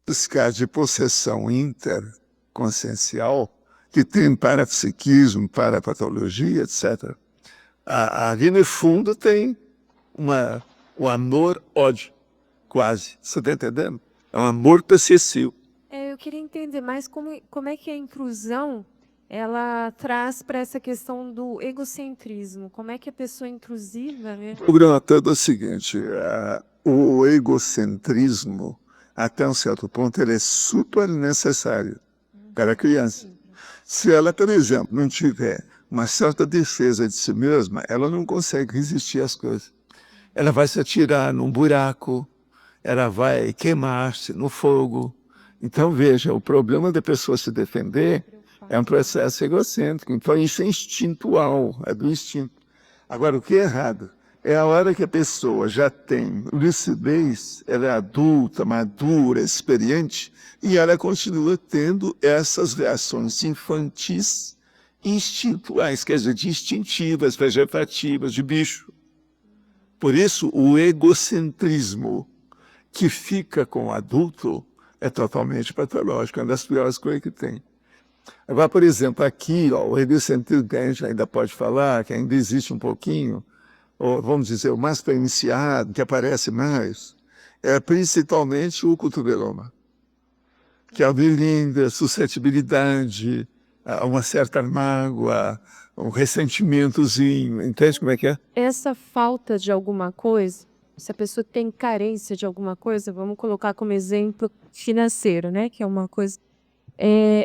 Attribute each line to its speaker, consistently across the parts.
Speaker 1: Os casos de possessão interconsciencial, que tem parapsiquismo, parapatologia, etc. Ali no fundo tem o amor-ódio, quase. Você está entendendo? É um amor possessivo.
Speaker 2: Eu queria entender mais como é que a intrusão ela traz para essa questão do egocentrismo. Como é que a pessoa intrusiva, né?
Speaker 1: O programa todo é o seguinte, o egocentrismo, até um certo ponto, ele é super necessário para a criança. Se ela, por exemplo, não tiver uma certa defesa de si mesma, ela não consegue resistir às coisas. Ela vai se atirar num buraco, ela vai queimar-se no fogo. Então, veja, o problema da pessoa se defender é um processo egocêntrico. Então, isso é instintual, é do instinto. Agora, o que é errado é a hora que a pessoa já tem lucidez, ela é adulta, madura, experiente, e ela continua tendo essas reações infantis instintuais, quer dizer, instintivas, vegetativas, de bicho. Por isso, o egocentrismo que fica com o adulto é totalmente patológico, é uma das piores coisas que tem. Agora, por exemplo, aqui, o egocentrismo que a gente ainda pode falar, que ainda existe um pouquinho, ou vamos dizer, o mais para iniciado, que aparece mais, é principalmente o cotoveloma, que é a linda suscetibilidade, uma certa mágoa, um ressentimentozinho, entende como é que é?
Speaker 2: Essa falta de alguma coisa, se a pessoa tem carência de alguma coisa, vamos colocar como exemplo financeiro, né? Que é uma coisa.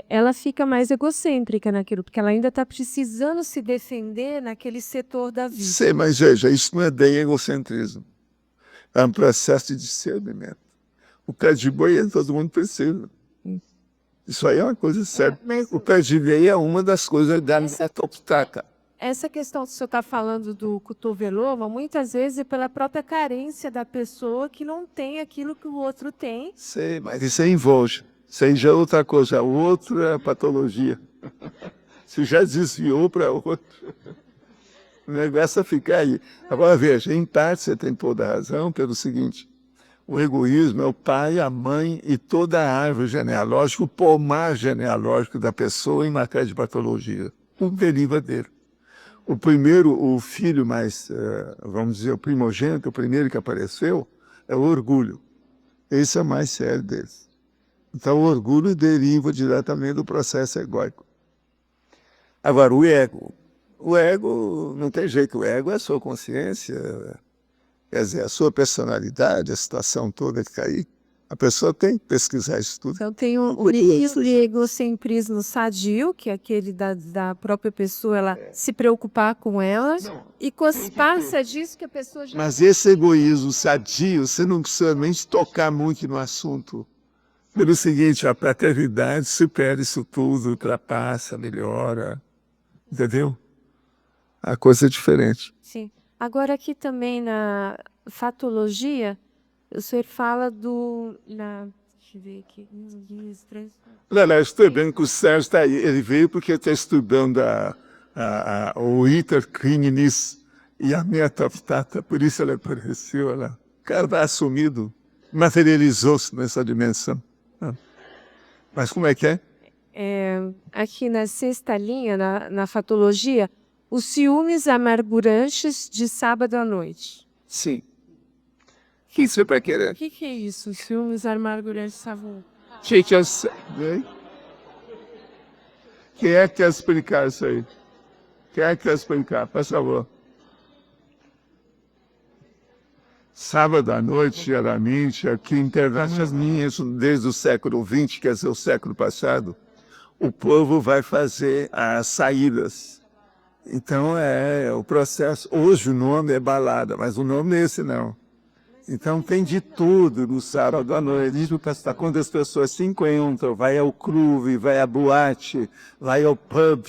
Speaker 2: Ela fica mais egocêntrica naquilo, porque ela ainda está precisando se defender naquele setor da vida.
Speaker 1: Sei, mas veja, isso não é bem egocentrismo. É um processo de discernimento. O pé de boi todo mundo precisa. Isso aí é uma coisa séria. O pé de boi é uma das coisas da netoptaca.
Speaker 2: Essa questão que o senhor está falando do cotoveloma, muitas vezes é pela própria carência da pessoa que não tem aquilo que o outro tem.
Speaker 1: Sei, mas isso é invojo. Isso aí já é outra coisa, outra patologia. Você já desviou para outro. O negócio é ficar aí. Agora veja, em parte você tem toda a razão pelo seguinte, o egoísmo é o pai, a mãe e toda a árvore genealógica, o pomar genealógico da pessoa em matéria de patologia. O deriva dele. O primeiro, o filho mais, vamos dizer, o primogênito, o primeiro que apareceu, é o orgulho. Esse é o mais sério deles. Então, o orgulho deriva diretamente do processo egóico. Agora, o ego não tem jeito, o ego é a sua consciência, quer dizer, a sua personalidade, a situação toda que está aí. A pessoa tem que pesquisar isso tudo.
Speaker 2: Então tem o egocentrismo sadio, que é aquele da própria pessoa, ela se preocupar com ela, e passa disso que a pessoa já...
Speaker 1: Mas esse egoísmo sadio, você não precisa nem tocar muito no assunto. Pelo seguinte, a paternidade supera isso tudo, ultrapassa, melhora, entendeu? A coisa é diferente.
Speaker 2: Sim. Agora aqui também na fatologia, o senhor fala deixa eu ver aqui,
Speaker 1: Olha, estou bem que o Sérgio está aí. Ele veio porque está estudando o intercriminis e a metaptata, por isso ele apareceu. Olha. O cara está assumido, materializou-se nessa dimensão. Mas como é que é?
Speaker 2: Aqui na sexta linha, na fatologia, os ciúmes amargurantes de sábado à noite.
Speaker 1: Sim. O que isso é para querer?
Speaker 2: O que é isso, os ciúmes amargurantes de sábado?
Speaker 1: Quem é que quer explicar isso aí? Quem é que quer explicar? Por favor. Sábado à noite, geralmente, aqui em terras minhas, desde o século XX, quer dizer, o século passado, o povo vai fazer as saídas. Então, o processo. Hoje o nome é balada, mas o nome não é esse, não. Então, tem de tudo no sábado à noite. Quando as pessoas se encontram, vai ao clube, vai à boate, vai ao pub,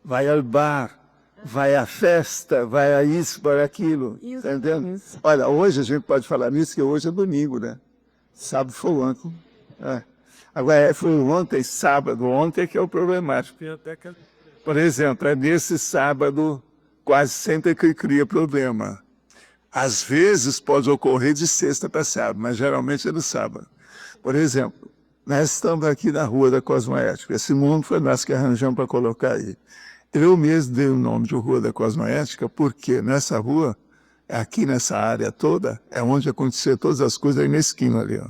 Speaker 1: vai ao bar, vai à festa, vai a isso, para aquilo. Entendeu? Olha, hoje a gente pode falar nisso, que hoje é domingo, né? Sábado foi ontem. Agora, foi ontem, sábado, ontem que é o problemático. Por exemplo, nesse sábado, quase sempre que cria problema. Às vezes pode ocorrer de sexta para sábado, mas geralmente é no sábado. Por exemplo, Nós estamos aqui na Rua da Cosmoética. Esse mundo foi nós que arranjamos para colocar aí. Eu mesmo dei o nome de Rua da Cosmoética porque nessa rua, aqui nessa área toda, é onde aconteceram todas as coisas aí na esquina ali, ó.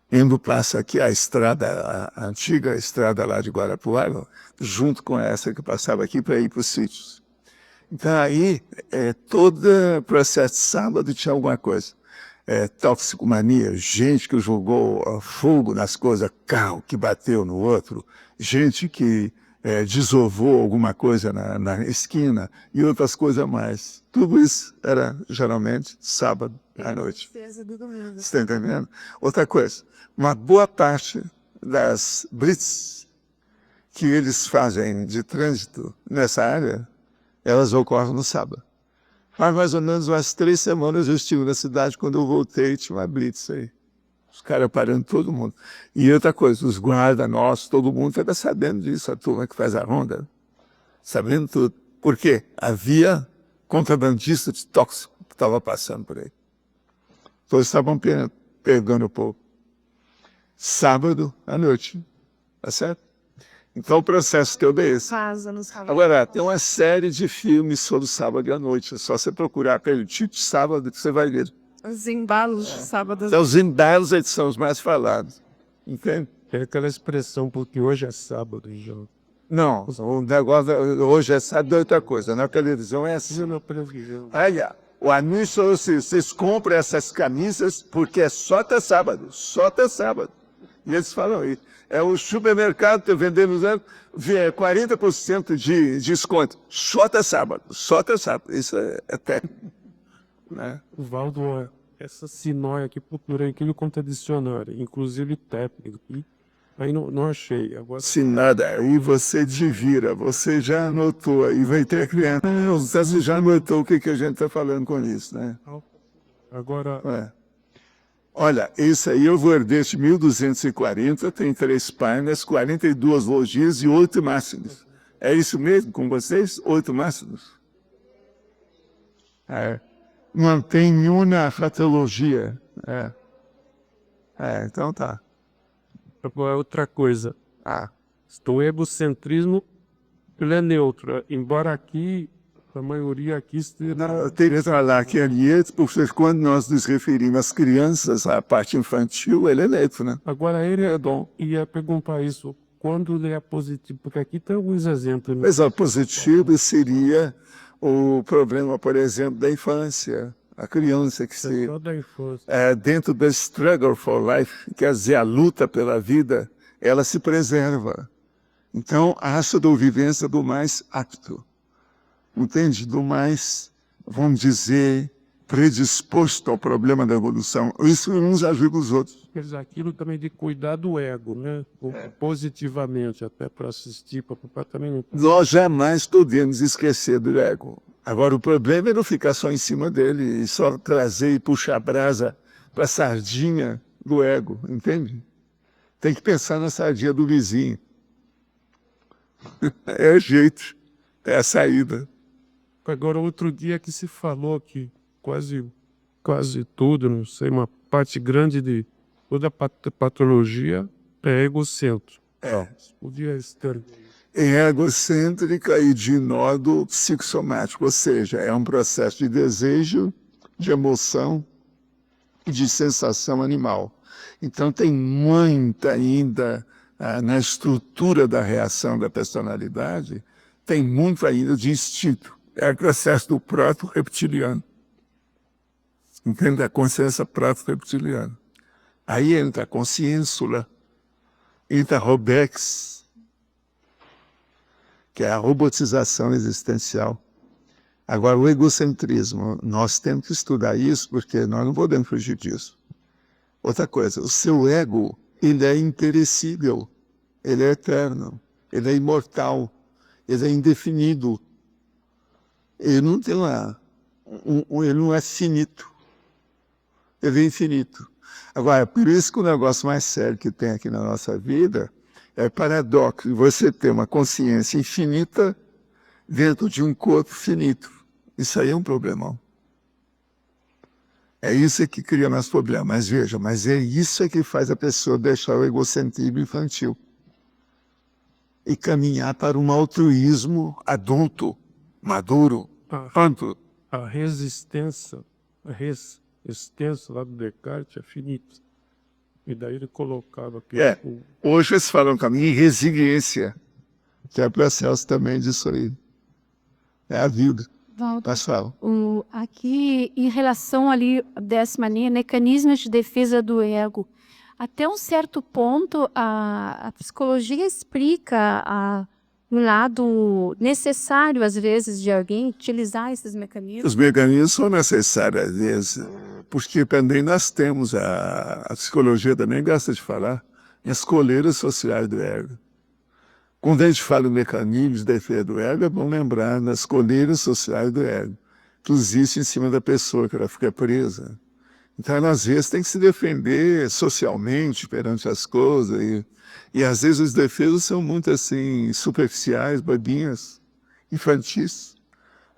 Speaker 1: Indo passa aqui a estrada, a antiga estrada lá de Guarapuava, junto com essa que passava aqui para ir para os sítios. Então aí, todo processo de sábado tinha alguma coisa. Toxicomania, gente que jogou fogo nas coisas, carro que bateu no outro, gente que desovou alguma coisa na esquina e outras coisas mais. Tudo isso era geralmente sábado à noite. Você está entendendo? Outra coisa, uma boa parte das blitz que eles fazem de trânsito nessa área, elas ocorrem no sábado. Faz mais ou menos umas 3 semanas eu estive na cidade, quando eu voltei tinha uma blitz aí. Os caras parando todo mundo. E outra coisa, os guardas nossos, todo mundo estava sabendo disso, a turma que faz a ronda, sabendo tudo. Por quê? Havia contrabandista de tóxico que estava passando por aí. Todos estavam pegando o povo. Sábado à noite, tá certo? Então o processo que eu dei é esse. Agora, tem uma série de filmes sobre sábado à noite. É só você procurar pelo título de sábado que você vai ver.
Speaker 2: Os embalos de sábado.
Speaker 1: Então, os embalos eles são os mais falados. Entende?
Speaker 3: É aquela expressão, porque hoje é sábado, João.
Speaker 1: Não, o negócio hoje é sábado é outra coisa. Na televisão é assim.
Speaker 3: Na previsão.
Speaker 1: Olha, o anúncio é assim, vocês compram essas camisas porque é só até sábado. Só até sábado. E eles falam isso. É o supermercado vendendo 40% de desconto. Só até sábado. Só até sábado. Isso é técnico. Né?
Speaker 3: Valdo, essa sinóia aqui, procurei aqui no contradicionário, inclusive técnico. E aí não achei. Agora...
Speaker 1: Se nada, aí você divira, você já anotou, aí vai ter criança. Você já anotou o que a gente está falando com isso, né?
Speaker 3: Agora...
Speaker 1: Olha, esse aí é o Verdete 1240, tem 3 páginas, 42 logias e 8 máximos. É isso mesmo com vocês? 8 máximos? Não tem nenhuma fatologia. Então tá.
Speaker 3: Agora, outra coisa. O egocentrismo, ele é neutro. Embora aqui, a maioria aqui esteja...
Speaker 1: Eu teria que falar que ali, porque quando nós nos referimos às crianças, à parte infantil, ele é neutro, né?
Speaker 3: Agora, ele é bom. Ia perguntar isso. Quando ele é positivo? Porque aqui tem alguns exemplos. Né?
Speaker 1: Mas o positivo seria o problema, por exemplo, da infância. A criança que se... dentro do struggle for life, quer dizer, a luta pela vida, ela se preserva. Então, acha da vivência do mais apto. Entende? Do mais, vamos dizer, predisposto ao problema da evolução. Isso uns ajuda os outros.
Speaker 3: Quer dizer, aquilo também de cuidar do ego, né? Positivamente, até para assistir, para também...
Speaker 1: Nós jamais podemos esquecer do ego. Agora, o problema é não ficar só em cima dele e só trazer e puxar a brasa para a sardinha do ego, entende? Tem que pensar na sardinha do vizinho. É o jeito, é a saída.
Speaker 3: Agora, outro dia que se falou que quase tudo, não sei, uma parte grande de toda a patologia é egocêntrico. Podia estar...
Speaker 1: É egocêntrica e de modo psicossomático, ou seja, é um processo de desejo, de emoção e de sensação animal. Então tem muita ainda, na estrutura da reação da personalidade, tem muito ainda de instinto. É o processo do proto-reptiliano. Entende? A consciência proto-reptiliana. Aí entra a consciênsula, entra a robex, que é a robotização existencial. Agora, o egocentrismo, nós temos que estudar isso, porque nós não podemos fugir disso. Outra coisa, o seu ego, ele é imperecível, ele é eterno, ele é imortal, ele é indefinido. Ele não tem ele não é finito, ele é infinito. Agora, por isso que o negócio mais sério que tem aqui na nossa vida é paradoxo, você ter uma consciência infinita dentro de um corpo finito. Isso aí é um problemão. É isso que cria mais problema. Mas veja, mas é isso que faz a pessoa deixar o egocentrismo infantil e caminhar para um altruísmo adulto, maduro,
Speaker 3: A,
Speaker 1: pronto.
Speaker 3: a resistência lá do Descartes é finita. E daí ele colocava aqui
Speaker 1: Hoje eles falam caminho em resiliência, que é processo também disso aí. É a vida.
Speaker 4: Walter,
Speaker 1: Pessoal.
Speaker 4: aqui, em relação ali, dessa maneira, mecanismos de defesa do ego, até um certo ponto, a psicologia explica um lado necessário, às vezes, de alguém utilizar esses mecanismos.
Speaker 1: Os mecanismos são necessários, às vezes, porque também nós temos, a psicologia também gosta de falar, as coleiras sociais do ego. Quando a gente fala em mecanismos de defesa do ego, é bom lembrar nas coleiras sociais do ego, que existe em cima da pessoa, que ela fica presa. Então, ela, às vezes, tem que se defender socialmente perante as coisas, e às vezes os defesas são muito assim, superficiais, bobinhas, infantis.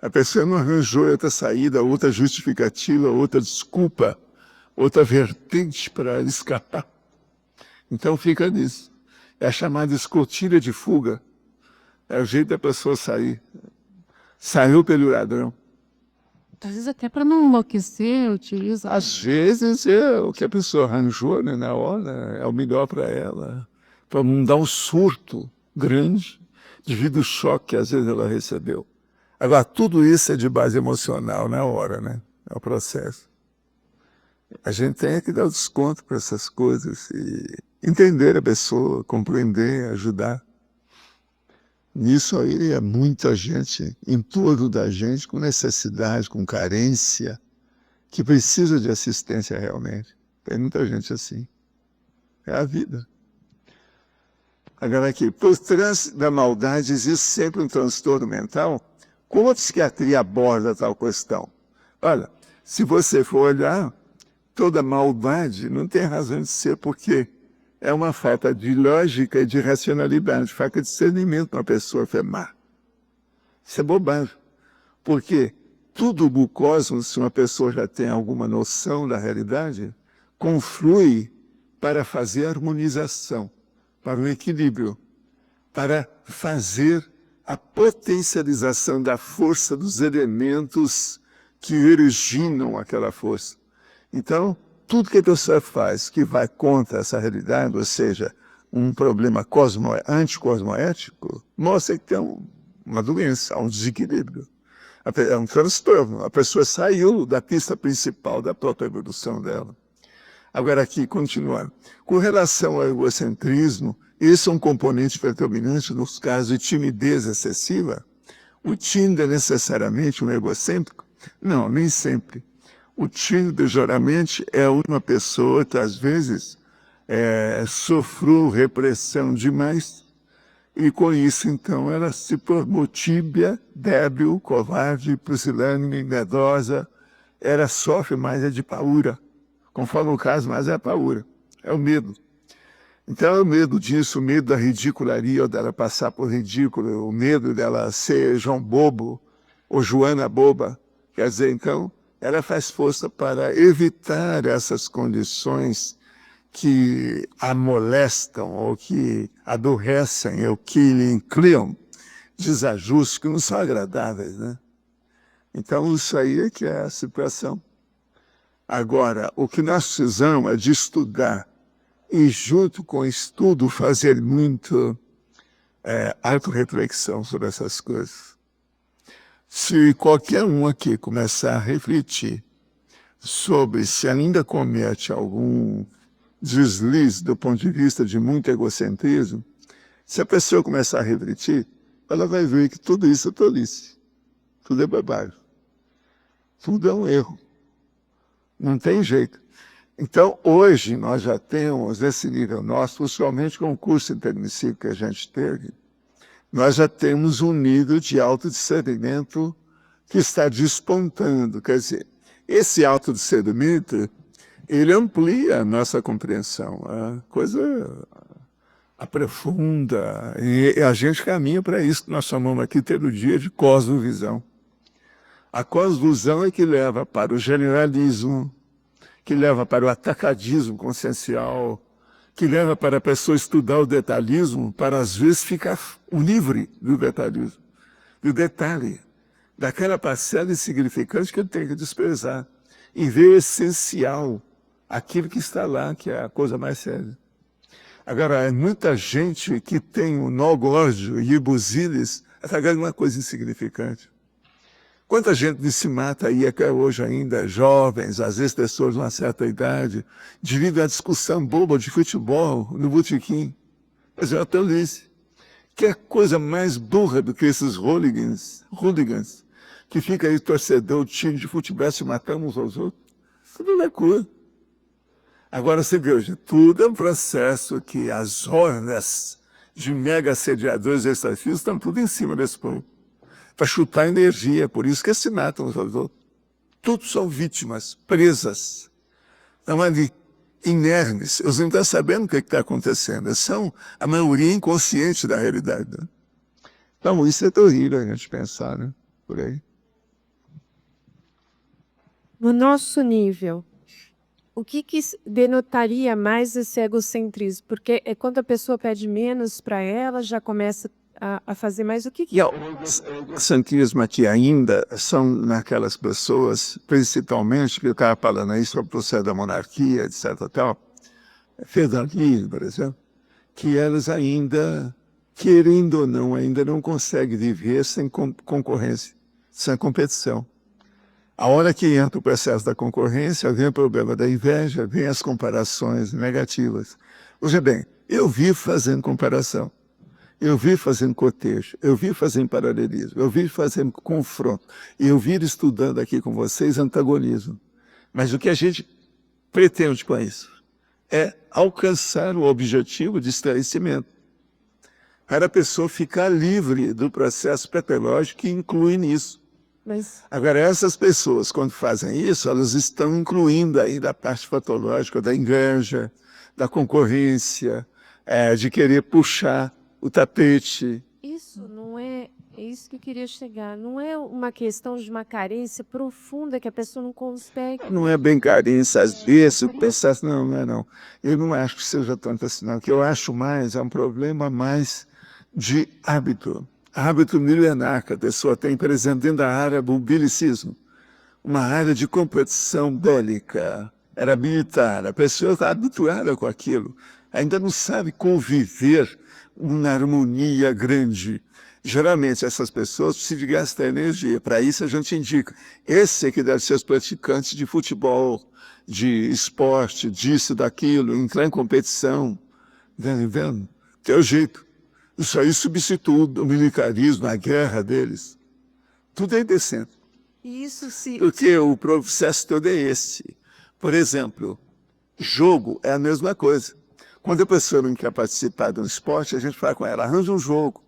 Speaker 1: A pessoa não arranjou outra saída, outra justificativa, outra desculpa, outra vertente para escapar. Então fica nisso. É a chamada escotilha de fuga. É o jeito da pessoa sair. Saiu pelo ladrão.
Speaker 4: Às vezes até para não enlouquecer, utiliza.
Speaker 1: Às vezes é o que a pessoa arranjou, né, na hora, é o melhor para ela. Para não dar um surto grande devido ao choque que às vezes ela recebeu. Agora, tudo isso é de base emocional na hora, né? É o processo. A gente tem que dar o desconto para essas coisas e entender a pessoa, compreender, ajudar. Nisso aí é muita gente em torno da gente com necessidade, com carência, que precisa de assistência realmente. Tem muita gente assim. É a vida. Agora aqui, por trás da maldade existe sempre um transtorno mental. Como a psiquiatria aborda tal questão? Olha, se você for olhar, toda maldade não tem razão de ser, porque é uma falta de lógica e de racionalidade, falta de discernimento para uma pessoa ser má. Isso é bobagem. Porque tudo o cosmos, se uma pessoa já tem alguma noção da realidade, conflui para fazer harmonização, para o equilíbrio, para fazer a potencialização da força dos elementos que originam aquela força. Então, tudo que a pessoa faz que vai contra essa realidade, ou seja, um problema anticosmoético, mostra que tem uma doença, um desequilíbrio. É um transtorno. A pessoa saiu da pista principal da própria evolução dela. Agora aqui, continuando. Com relação ao egocentrismo, esse é um componente predominante nos casos de timidez excessiva. O tímido é necessariamente um egocêntrico? Não, nem sempre. O tímido, geralmente, é uma pessoa que, às vezes, sofreu repressão demais, e com isso, então, ela se tornou tíbia, débil, covarde, pusilânime, medrosa. Ela sofre mais de paura. Conforme o caso, mais é a paura. É o medo. Então, é o medo disso, o medo da ridicularia, ou dela passar por ridículo, o medo dela ser João Bobo, ou Joana Boba. Quer dizer, então, ela faz força para evitar essas condições que a molestam, ou que aborrecem, ou que lhe inclinam desajustes que não são agradáveis, né? Então, isso aí é que é a situação. Agora, o que nós precisamos é de estudar, e junto com o estudo fazer muito autorreflexão sobre essas coisas. Se qualquer um aqui começar a refletir sobre se ainda comete algum deslize do ponto de vista de muito egocentrismo, se a pessoa começar a refletir, ela vai ver que tudo isso é tolice, tudo é bobagem, tudo é um erro, não tem jeito. Então, hoje, nós já temos esse nível nosso, principalmente com o curso intermissivo que a gente teve, nós já temos um nível de autodiscernimento que está despontando. Quer dizer, esse autodiscernimento, ele amplia a nossa compreensão, a coisa aprofunda, e a gente caminha para isso que nós chamamos aqui, teologia de cosmovisão. A cosmovisão é que leva para o generalismo, que leva para o atacadismo consciencial, que leva para a pessoa estudar o detalhismo, para às vezes ficar livre do detalhismo, do detalhe, daquela parcela insignificante que ele tem que desprezar, e ver o essencial, aquilo que está lá, que é a coisa mais séria. Agora, é muita gente que tem o nó górdio e buziles atacando uma coisa insignificante. Quanta gente se mata aí até hoje ainda, jovens, às vezes pessoas de uma certa idade, devido à discussão boba de futebol no botequim. Mas é uma tolice. Que é coisa mais burra do que esses hooligans, que fica aí torcedor, time de futebol se matando uns aos outros. Tudo loucura. Agora você vê hoje, tudo é um processo que as hordas de mega assediadores extrafísicos estão tudo em cima desse povo. Para chutar energia, por isso que se matam uns aos outros. Todos são vítimas, presas. Estão ali, inermes. Eles não estão sabendo o que está acontecendo. Eles são a maioria inconsciente da realidade. Né? Então, isso é terrível a gente pensar, né? Por aí.
Speaker 2: No nosso nível, o que denotaria mais esse egocentrismo? Porque é quando a pessoa pede menos para ela, já começa a fazer mais o que
Speaker 1: E o egocentrismo aqui ainda são naquelas pessoas, principalmente, que eu estava falando aí sobre o processo da monarquia, etc. Tal, feudalismo, por exemplo, que elas ainda, querendo ou não, ainda não conseguem viver sem concorrência, sem competição. A hora que entra o processo da concorrência, vem o problema da inveja, vem as comparações negativas. Veja bem, eu vivo fazendo comparação, eu vivo fazendo cotejo, eu vivo fazendo paralelismo, eu vivo fazendo confronto, eu vivo estudando aqui com vocês antagonismo. Mas o que a gente pretende com isso é alcançar o objetivo de esclarecimento, para a pessoa ficar livre do processo patológico que inclui nisso. Agora, essas pessoas, quando fazem isso, elas estão incluindo aí da parte patológica da inveja, da concorrência, de querer puxar o tapete.
Speaker 2: Isso não é isso que eu queria chegar. Não é uma questão de uma carência profunda que a pessoa não consegue.
Speaker 1: Não é bem carência, às vezes, o processo, não é não. Eu não acho que seja tanto assim, não. O que eu acho mais é um problema mais de hábito. Hábito milenar que a pessoa tem presente dentro da área do bilicismo. Uma área de competição bélica, era militar. A pessoa está habituada com aquilo. Ainda não sabe conviver uma harmonia grande. Geralmente, essas pessoas precisam gastar energia. Para isso, a gente indica. Esse é que deve ser os praticantes de futebol, de esporte, disso, daquilo, entrar em competição. Vendo? Teu jeito. Isso aí substitui o militarismo, a guerra deles. Tudo é indecente.
Speaker 2: Isso se...
Speaker 1: Porque o processo todo é esse. Por exemplo, jogo é a mesma coisa. Quando a pessoa não quer participar de um esporte, a gente fala com ela, arranja um jogo.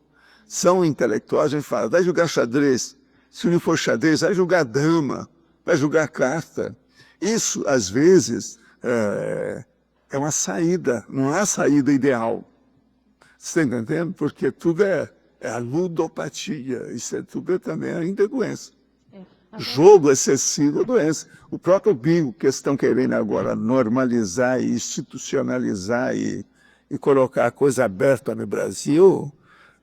Speaker 1: São intelectuais, a gente fala, vai jogar xadrez. Se não for xadrez, vai jogar dama, vai jogar carta. Isso, às vezes, é uma saída, não é a saída ideal. Você está entendendo? Porque tudo é a ludopatia, isso tudo também ainda é doença. Jogo excessivo é doença. O próprio bingo que estão querendo agora normalizar e institucionalizar e colocar a coisa aberta no Brasil,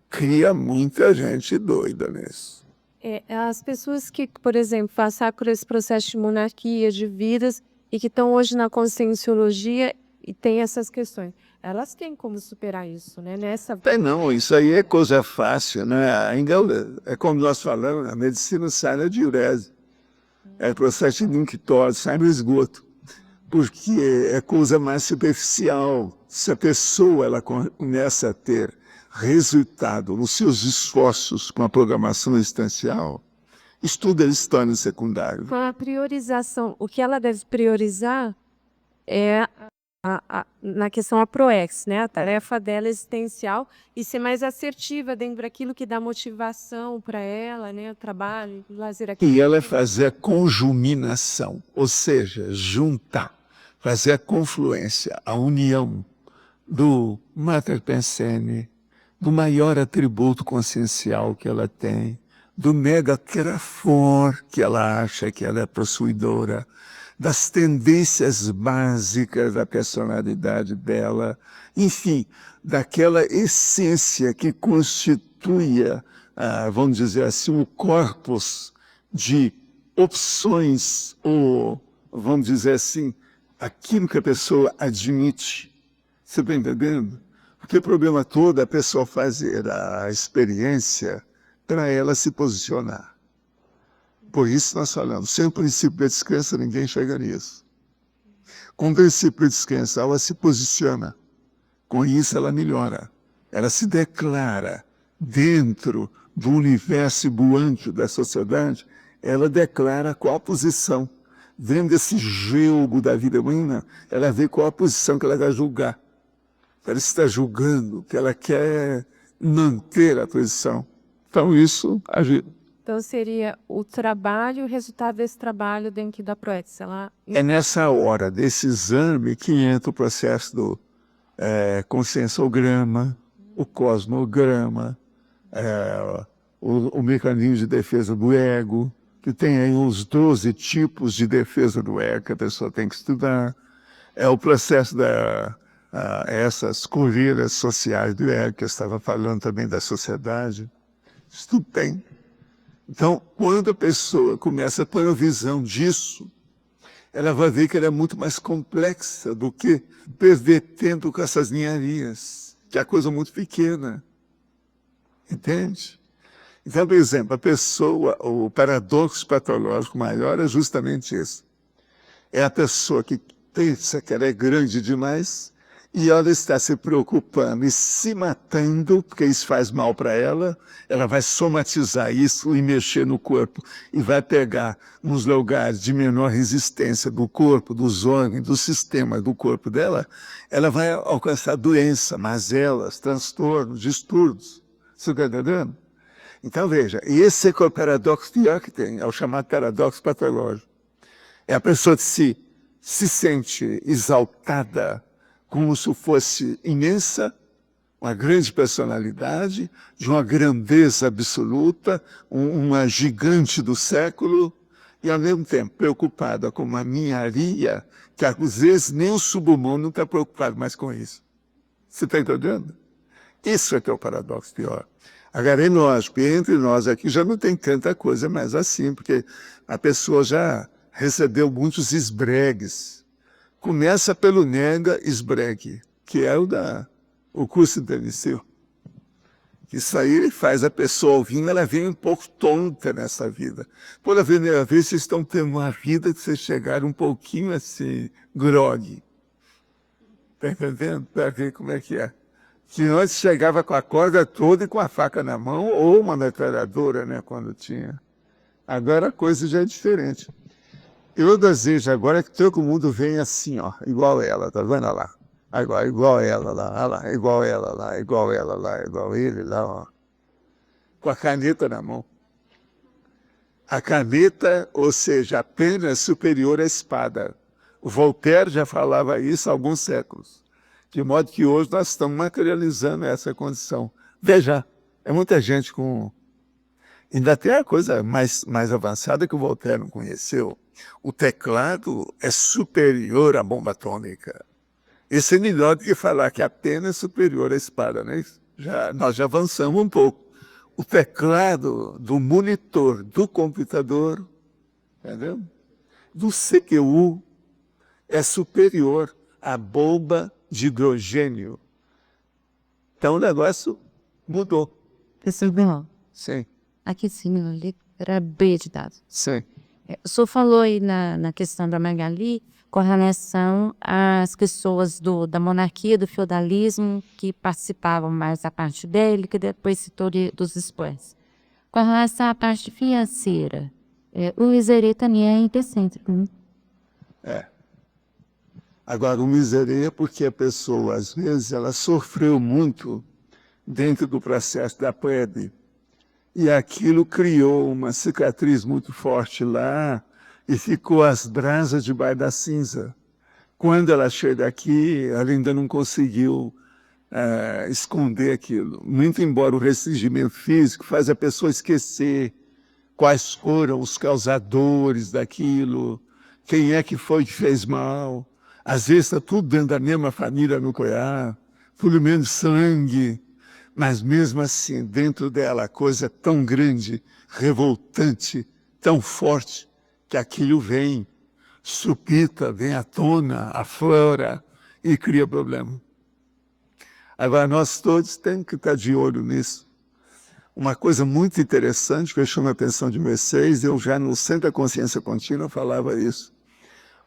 Speaker 1: cria muita gente doida nisso.
Speaker 2: As pessoas que, por exemplo, passaram por esse processo de monarquia, de vidas, e que estão hoje na conscienciologia e tem essas questões, elas têm como superar isso, né?
Speaker 1: Tem não, isso aí é coisa fácil, né? Ainda é como nós falamos, a medicina sai na diurese. É processo de linctose, sai no esgoto. Porque é coisa mais superficial. Se a pessoa ela começa a ter resultado nos seus esforços com a programação existencial, estuda ele se torna secundário.
Speaker 2: Com a priorização, o que ela deve priorizar é na questão a ProEx, né? A tarefa dela existencial e ser mais assertiva dentro daquilo que dá motivação para ela, né? O trabalho, o lazer aqui.
Speaker 1: E ela é fazer a conjuminação, ou seja, juntar, fazer a confluência, a união do Mater Pensene, do maior atributo consciencial que ela tem, do mega querafor que ela acha que ela é possuidora, das tendências básicas da personalidade dela, enfim, daquela essência que constituía, vamos dizer assim, o corpus de opções, ou, vamos dizer assim, aquilo que a pessoa admite. Você está entendendo? Porque o problema todo é a pessoa fazer a experiência para ela se posicionar. Por isso nós falamos, sem o princípio da descrença ninguém chega nisso. Com o princípio da descrença ela se posiciona. Com isso ela melhora. Ela se declara dentro do universo buante da sociedade, ela declara qual a posição. Dentro desse jogo da vida humana, ela vê qual a posição que ela vai julgar. Ela está julgando, que ela quer manter a posição. Então isso ajuda.
Speaker 2: Então seria o trabalho, o resultado desse trabalho dentro da Proetis. Ela...
Speaker 1: É nessa hora desse exame que entra o processo do conscienciograma, o cosmograma, o mecanismo de defesa do ego, que tem aí os 12 tipos de defesa do ego que a pessoa tem que estudar. É o processo essas corridas sociais do ego, que eu estava falando também da sociedade. Isso tudo tem. Então, quando a pessoa começa a ter uma visão disso, ela vai ver que ela é muito mais complexa do que perder tempo com essas ninharias, que é coisa muito pequena. Entende? Então, por exemplo, a pessoa, o paradoxo patológico maior é justamente isso. É a pessoa que pensa que ela é grande demais e ela está se preocupando e se matando, porque isso faz mal para ela, ela vai somatizar isso e mexer no corpo e vai pegar nos lugares de menor resistência do corpo, dos órgãos, do sistema do corpo dela, ela vai alcançar doença, mazelas, transtornos, distúrbios. Você está entendendo? Então veja, e esse é o paradoxo pior que tem, é o chamado paradoxo patológico. É a pessoa que se sente exaltada, como se fosse imensa, uma grande personalidade, de uma grandeza absoluta, uma gigante do século, e ao mesmo tempo preocupada com uma ninharia, que às vezes nem o submundo está preocupado mais com isso. Você está entendendo? Isso é que é o paradoxo pior. Agora, é lógico, entre nós aqui já não tem tanta coisa mais assim, porque a pessoa já recebeu muitos esbregues. Começa pelo nega esbregue, que é o curso do Eliseu. Isso aí faz a pessoa ouvindo, ela vem um pouco tonta nessa vida. Por a primeira vez, vocês estão tendo uma vida que vocês chegaram um pouquinho assim, grogue. Está entendendo? Para ver como é que é. Que antes chegava com a corda toda e com a faca na mão, ou uma metralhadora, né, quando tinha. Agora a coisa já é diferente. Eu desejo agora que todo mundo venha assim, ó, igual ela, tá vendo lá? Agora, igual ela lá, igual ela lá, igual ela lá, igual ele lá, ó. Com a caneta na mão. A caneta, ou seja, a pena é superior à espada. O Voltaire já falava isso há alguns séculos. De modo que hoje nós estamos materializando essa condição. Veja, é muita gente com... Ainda tem a coisa mais avançada que o Voltaire não conheceu. O teclado é superior à bomba atômica. Isso é melhor do que falar que a pena é superior à espada, né? Nós já avançamos um pouco. O teclado do monitor do computador, entendeu? Do CPU, é superior à bomba de hidrogênio. Então o negócio mudou.
Speaker 5: Professor Bel,
Speaker 1: Sim,
Speaker 5: aqui sim, ali era bem de dados.
Speaker 1: sim.
Speaker 5: O senhor falou aí na questão da Magali com relação às pessoas da monarquia, do feudalismo, que participavam mais da parte dele, que depois citou dos esportes. Com relação à parte financeira, o Miserê também é egocêntrico, né?
Speaker 1: É. Agora, o miserê é porque a pessoa, às vezes, ela sofreu muito dentro do processo da PrEP. E aquilo criou uma cicatriz muito forte lá e ficou as brasas debaixo da cinza. Quando ela chega aqui, ela ainda não conseguiu esconder aquilo. Muito embora o restringimento físico faz a pessoa esquecer quais foram os causadores daquilo, quem é que foi que fez mal. Às vezes está tudo dentro da mesma família nuclear, tudo menos sangue, mas mesmo assim, dentro dela, a coisa é tão grande, revoltante, tão forte, que aquilo vem, supita, vem à tona, aflora e cria problema. Agora, nós todos temos que estar de olho nisso. Uma coisa muito interessante que eu chamo a atenção de vocês, eu já no Centro da Consciência Contínua falava isso.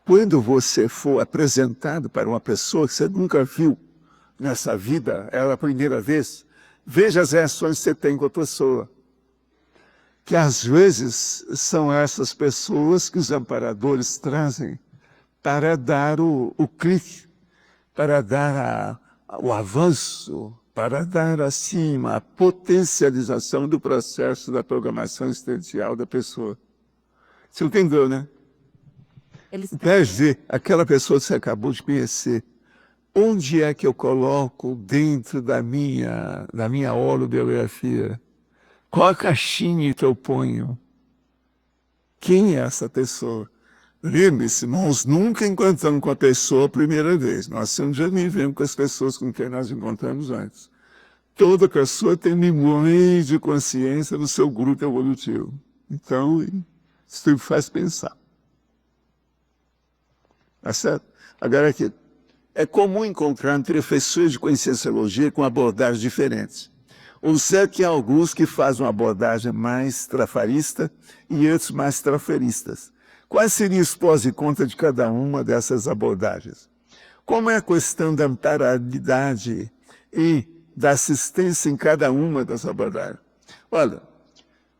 Speaker 1: Quando você for apresentado para uma pessoa que você nunca viu nessa vida, é a primeira vez, veja as reações que você tem com a pessoa. Que às vezes são essas pessoas que os amparadores trazem para dar o clique, para dar o avanço, para dar assim a potencialização do processo da programação existencial da pessoa. Você entendeu, né? Quer dizer, aquela pessoa que você acabou de conhecer, onde é que eu coloco dentro da minha holobiografia? Qual a caixinha que eu ponho? Quem é essa pessoa? Lembre-se, nós nunca encontramos com a pessoa a primeira vez. Nós sempre vivemos com as pessoas com quem nós encontramos antes. Toda pessoa tem milhões de consciência no seu grupo evolutivo. Então, isso tudo faz pensar. Tá certo? Agora aqui, é comum encontrar professores de conscienciologia com abordagens diferentes. Ou seja, que há alguns que fazem uma abordagem mais trafarista e outros mais traferistas. Quais seriam os pós e contras de cada uma dessas abordagens? Como é a questão da amparabilidade e da assistência em cada uma das abordagens? Olha,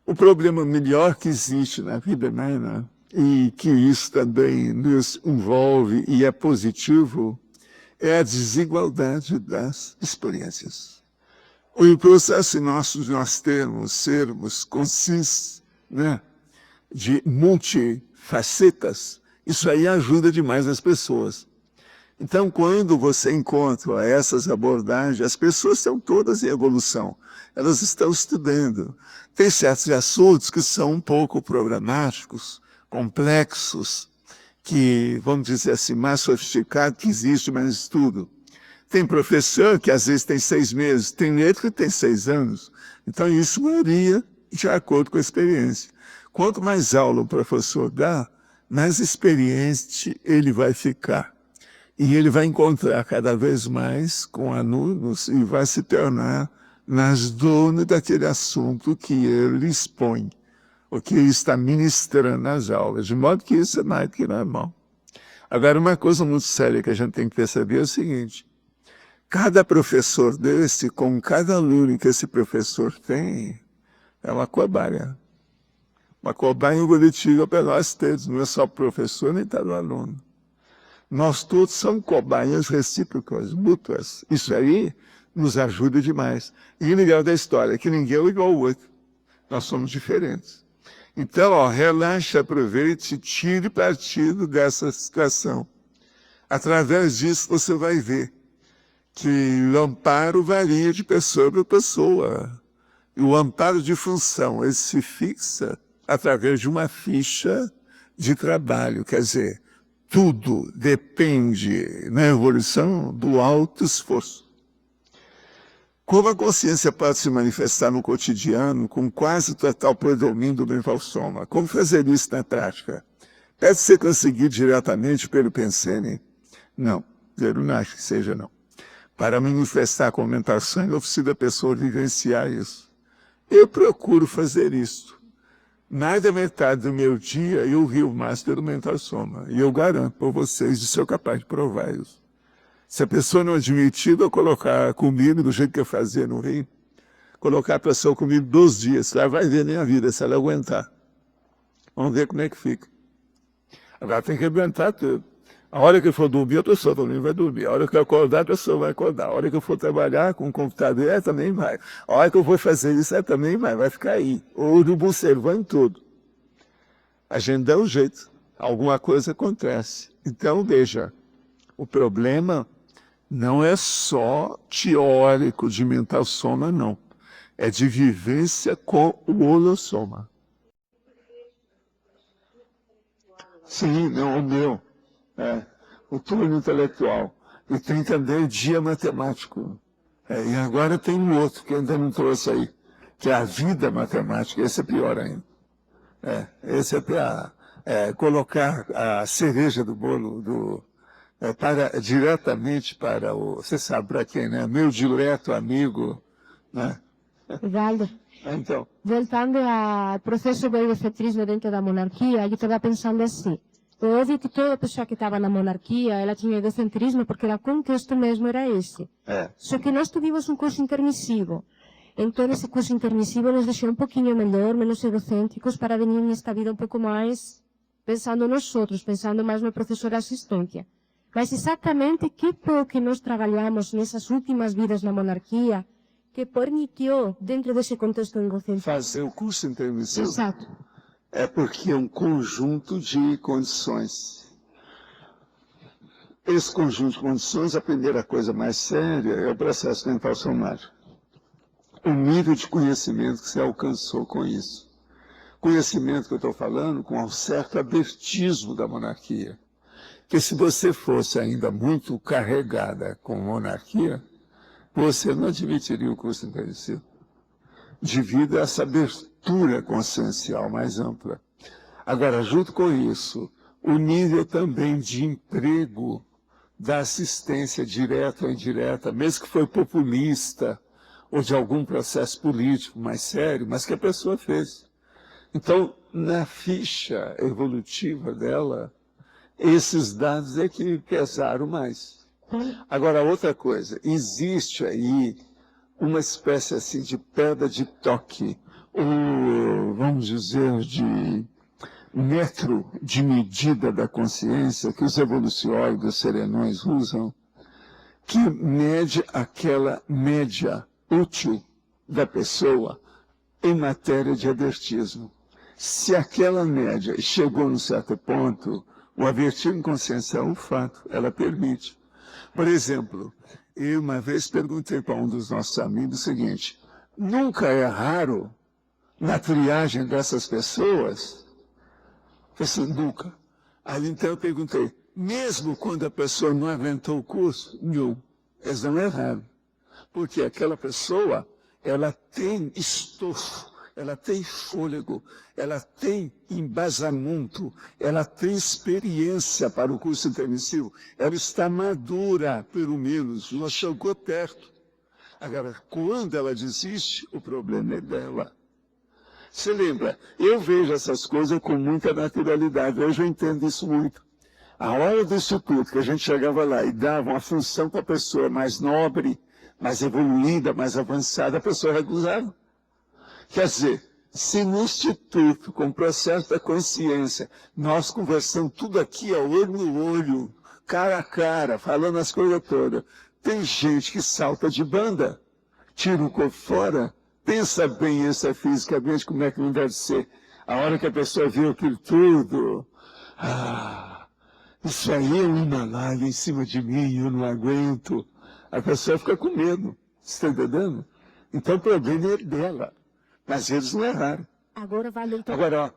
Speaker 1: o problema melhor que existe na vida humana, e que isso também nos envolve e é positivo, é a desigualdade das experiências. O processo nosso de nós sermos conscientes, né, de multifacetas, isso aí ajuda demais as pessoas. Então, quando você encontra essas abordagens, as pessoas estão todas em evolução. Elas estão estudando. Tem certos assuntos que são um pouco programáticos, complexos, que, vamos dizer assim, mais sofisticado que existe mais estudo. Tem professor que às vezes tem 6 meses, tem outro que tem 6 anos. Então isso varia de acordo com a experiência. Quanto mais aula o professor dá, mais experiente ele vai ficar. E ele vai encontrar cada vez mais com alunos e vai se tornar mais dono daquele assunto que ele expõe, o que ele está ministrando nas aulas, de modo que isso é mais do que normal. Agora, uma coisa muito séria que a gente tem que perceber é o seguinte: cada professor desse, com cada aluno que esse professor tem, é uma cobaia. Uma cobaia evolutiva para nós todos, não é só o professor nem para o aluno. Nós todos somos cobaias recíprocas, mútuas. Isso aí nos ajuda demais. E o legal da história é que ninguém é igual ao outro. Nós somos diferentes. Então, relaxa, aproveite, tire partido dessa situação. Através disso, você vai ver que o amparo varia de pessoa para pessoa. E o amparo de função, ele se fixa através de uma ficha de trabalho. Quer dizer, tudo depende, na evolução, do alto esforço. Como a consciência pode se manifestar no cotidiano com quase total predomínio do mental soma? Como fazer isso na prática? Pode ser conseguido diretamente pelo pensene? Não, eu não acho que seja não. Para manifestar com mental soma, eu preciso da pessoa vivenciar isso. Eu procuro fazer isso. Mais da metade do meu dia eu rio mais pelo mental soma. E eu garanto para vocês de ser capaz de provar isso. Se a pessoa não admitir, eu colocar comigo do jeito que eu fazia no Rio, colocar a pessoa comigo 2 dias, ela vai ver nem a vida, se ela aguentar. Vamos ver como é que fica. Agora tem que aguentar tudo. A hora que eu for dormir, a pessoa também vai dormir. A hora que eu acordar, a pessoa vai acordar. A hora que eu for trabalhar com o computador, ela também vai. A hora que eu for fazer isso, ela também vai ficar aí. Ou no bolseiro, vai em tudo. A gente dá um jeito. Alguma coisa acontece. Então, veja, o problema não é só teórico de mental soma, não. É de vivência com o holossoma. Sim, não, o meu. O turno intelectual. E tem também o dia matemático. E agora tem um outro que ainda não trouxe aí, que é a vida matemática. Esse é pior ainda. Esse é para colocar a cereja do bolo diretamente para você sabe para quem, né? Meu direto amigo, né?
Speaker 6: Rivaldo,
Speaker 1: Então,
Speaker 6: voltando ao processo do egocentrismo dentro da monarquia, eu estava pensando assim. É óbvio que toda pessoa que estava na monarquia, ela tinha egocentrismo, porque o contexto mesmo era esse. Só que nós tivemos um curso intermissivo. Então, esse curso intermissivo nos deixou um pouquinho melhor, menos egocêntricos, para venir nesta vida um pouco mais pensando nos outros, pensando mais no professor assistente. Mas exatamente que foi o que nós trabalhamos nessas últimas vidas na monarquia que permitiu, dentro desse contexto egocêntrico,
Speaker 1: fazer o curso intermissivo
Speaker 6: exato,
Speaker 1: é porque é um conjunto de condições. Esse conjunto de condições, a primeira coisa mais séria é o processo mental somário. O nível de conhecimento que você alcançou com isso. Conhecimento que eu estou falando com um certo abertismo da monarquia. Que se você fosse ainda muito carregada com monarquia, você não admitiria o curso intermissivo. Devido a essa abertura consciencial mais ampla. Agora, junto com isso, o nível também de emprego da assistência direta ou indireta, mesmo que foi populista, ou de algum processo político mais sério, mas que a pessoa fez. Então, na ficha evolutiva dela, esses dados é que pesaram mais. Agora, outra coisa, existe aí uma espécie assim de pedra de toque, ou vamos dizer de metro de medida da consciência que os evoluciólogos serenões usam, que mede aquela média útil da pessoa em matéria de avertismo. Se aquela média chegou num certo ponto, o avertismo consciencial é um fato, ela permite. Por exemplo, eu uma vez perguntei para um dos nossos amigos o seguinte: nunca é raro na triagem dessas pessoas? Eu disse, nunca. Aí então eu perguntei, mesmo quando a pessoa não aguentou o curso? Não, eles não é raro. Porque aquela pessoa, ela tem estofo, ela tem fôlego, ela tem embasamento, ela tem experiência para o curso intermissivo, ela está madura, pelo menos, já chegou perto. Agora, quando ela desiste, o problema é dela. Você lembra? Eu vejo essas coisas com muita naturalidade, eu já entendo isso muito. A hora do instituto, que a gente chegava lá e dava uma função para a pessoa mais nobre, mais evoluída, mais avançada, a pessoa recusava. Quer dizer, se no instituto, com o processo da consciência, nós conversamos tudo aqui, olho no olho, cara a cara, falando as coisas todas, tem gente que salta de banda, tira o corpo fora, pensa bem isso fisicamente, como é que não deve ser. A hora que a pessoa viu aquilo tudo, isso aí é um Himalaia em cima de mim, eu não aguento. A pessoa fica com medo, você está entendendo? Então o problema é dela, mas eles não erraram.
Speaker 6: agora vale então.
Speaker 1: Agora, ó,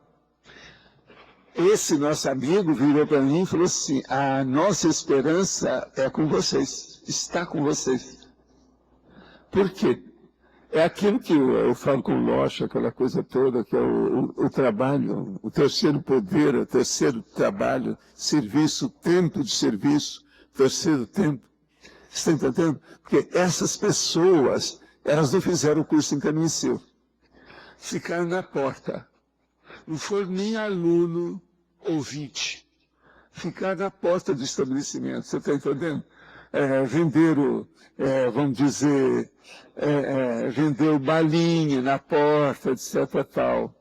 Speaker 1: esse nosso amigo virou para mim e falou assim, a nossa esperança é com vocês, está com vocês. Por quê? É aquilo que eu falo com o Locha, aquela coisa toda, que é o trabalho, o terceiro poder, o terceiro trabalho, serviço, tempo de serviço, terceiro tempo. Você está entendendo? Porque essas pessoas, elas não fizeram o curso intermissivo. Ficaram na porta. Não foram nem aluno ouvinte. Ficaram na porta do estabelecimento. Você está entendendo? Venderam, vamos dizer, vendeu balinha na porta, etc. Tal.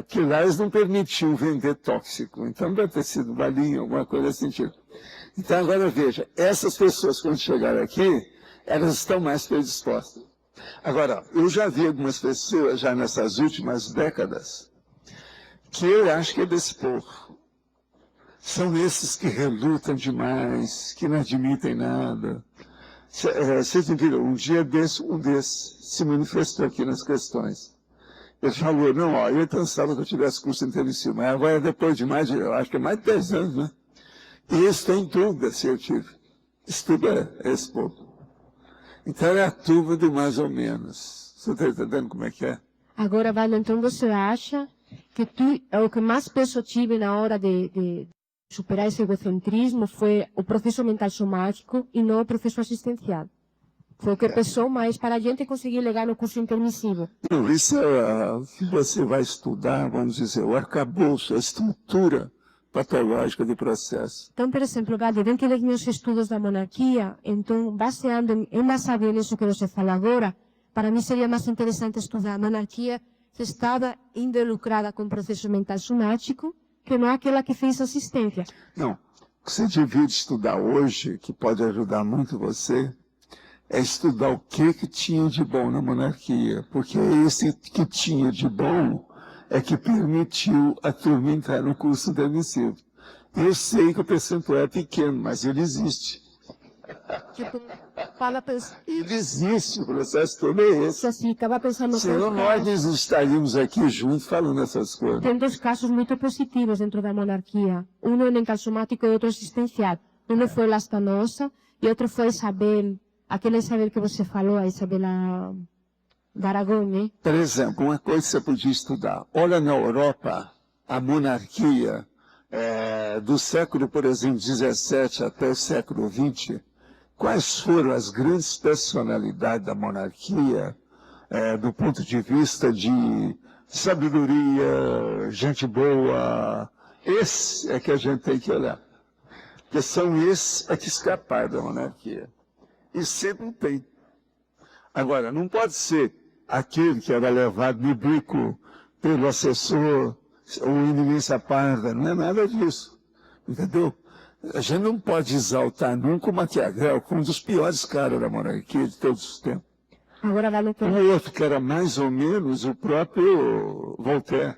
Speaker 1: Que lá eles não permitiam vender tóxico. Então deve ter sido balinha, alguma coisa assim. Tipo. Então agora veja, essas pessoas quando chegaram aqui, elas estão mais predispostas. Agora, eu já vi algumas pessoas, já nessas últimas décadas, que eu acho que é desse povo. São esses que relutam demais, que não admitem nada. Vocês viram, um dia desse, um desses se manifestou aqui nas questões. Ele falou, não, ó, eu pensava que eu tivesse curso intermissivo, mas agora depois de mais de, eu acho que é mais de 10 anos, né? E eles têm dúvida se eu tive. Estuda esse povo. Então é a turma do mais ou menos. Você está entendendo como é que é?
Speaker 6: Agora, Valdo, então você acha que o que mais peso tive na hora de superar esse egocentrismo foi o processo mental somático e não o processo assistencial. Foi o que pesou mais para a gente conseguir levar no curso intermissivo.
Speaker 1: Não, isso é o que você vai estudar, vamos dizer, o arcabouço, a estrutura patológica do processo.
Speaker 6: Então, por exemplo, Valdo, dentro dos meus estudos da monarquia, então, embasado nisso que você fala agora, para mim seria mais interessante estudar a monarquia que estava involucrada com o processo mental somático, que não é aquela que fez assistência.
Speaker 1: Não, o que você devia estudar hoje, que pode ajudar muito você, é estudar o que tinha de bom na monarquia, porque esse que tinha de bom é que permitiu a turma entrar no curso intermissivo. Eu sei que o percentual é pequeno, mas ele existe.
Speaker 6: Tipo, fala,
Speaker 1: Ele existe, o processo todo é esse.
Speaker 6: assim, estava pensando
Speaker 1: Senão nós não estaríamos aqui juntos falando essas coisas.
Speaker 6: tem dois casos muito positivos dentro da monarquia. Um é mental somático e outro assistencial. Um foi Lastanosa e outro foi Isabel, aquela Isabel que você falou, a Isabela de Aragão, né?
Speaker 1: Por exemplo, uma coisa que você podia estudar. Olha na Europa, a monarquia do século, por exemplo, 17 até o século 20, quais foram as grandes personalidades da monarquia do ponto de vista de sabedoria, gente boa? Esse é que a gente tem que olhar. Porque são esses que escaparam da monarquia. E sempre tem. Agora, não pode ser aquele que era levado no bico pelo assessor ou eminência parda, não é nada disso. Entendeu? A gente não pode exaltar nunca o Maquiavel como um dos piores caras da monarquia de todos os tempos.
Speaker 6: Agora vai no
Speaker 1: Um outro que era mais ou menos o próprio Voltaire.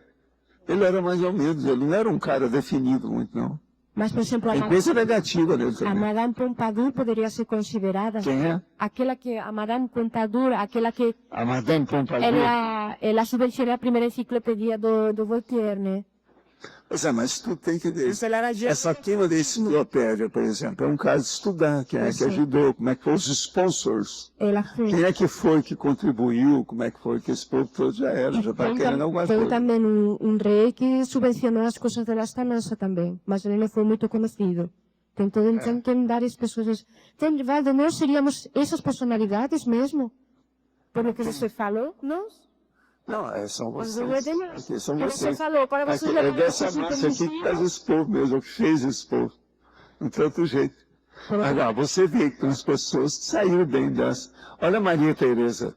Speaker 1: Ele era mais ou menos, ele não era um cara definido muito, não.
Speaker 6: Mas, por exemplo,
Speaker 1: Tem coisa negativa nele
Speaker 6: a
Speaker 1: também.
Speaker 6: Madame Pompadour poderia ser considerada
Speaker 1: Quem é?
Speaker 6: aquela que, a Madame Pompadour, aquela que
Speaker 1: A Madame Pompadour.
Speaker 6: ela subvencionou a primeira enciclopédia do Voltaire, né?
Speaker 1: Pois é, mas tu tem que ver.
Speaker 6: Ela era
Speaker 1: Essa tema da enciclopédia, por exemplo, é um caso de estudar. Quem é que ajudou? Como é que foram os sponsors?
Speaker 6: Ela fez.
Speaker 1: Quem é que foi que contribuiu? Como é que foi que esse povo todo já era? Já está querendo alguma
Speaker 6: Tem
Speaker 1: coisa.
Speaker 6: também um rei que subvencionou as coisas da Lastanosa também, mas ele não foi muito conhecido. Então, tem várias pessoas. Tem, Valdo, nós seríamos essas personalidades mesmo? Pelo que você falou, nós?
Speaker 1: Não, são vocês. Aqui são
Speaker 6: Que você
Speaker 1: vocês.
Speaker 6: falou, para
Speaker 1: Aqui,
Speaker 6: vocês
Speaker 1: é
Speaker 6: levarem
Speaker 1: dessa
Speaker 6: esse
Speaker 1: massa aqui que
Speaker 6: intermissivo.
Speaker 1: faz esse povo mesmo, que fez esse povo. Não tem outro jeito. Agora, você vê que tem as pessoas que saíram bem dessa. Olha a Maria Teresa.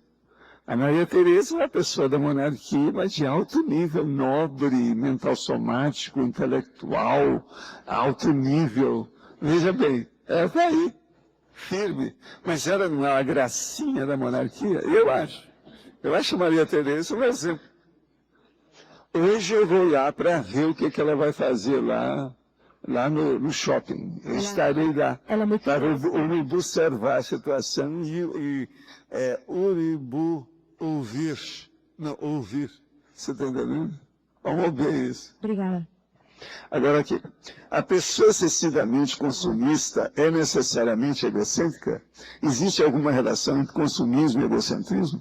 Speaker 1: A Maria Teresa é uma pessoa da monarquia, mas de alto nível, nobre, mental somático, intelectual, alto nível. Veja bem, ela está aí, firme. Mas ela não é a gracinha da monarquia? Eu acho. Eu acho a Maria Teresa um exemplo. Hoje eu vou lá para ver o que ela vai fazer lá no shopping. Eu estarei lá
Speaker 6: Ela é muito
Speaker 1: para observar a situação e ouvir. Não, ouvir. Você está entendendo? Vamos ver isso.
Speaker 6: Obrigada.
Speaker 1: Agora aqui, a pessoa excessivamente consumista é necessariamente egocêntrica? Existe alguma relação entre consumismo e egocentrismo?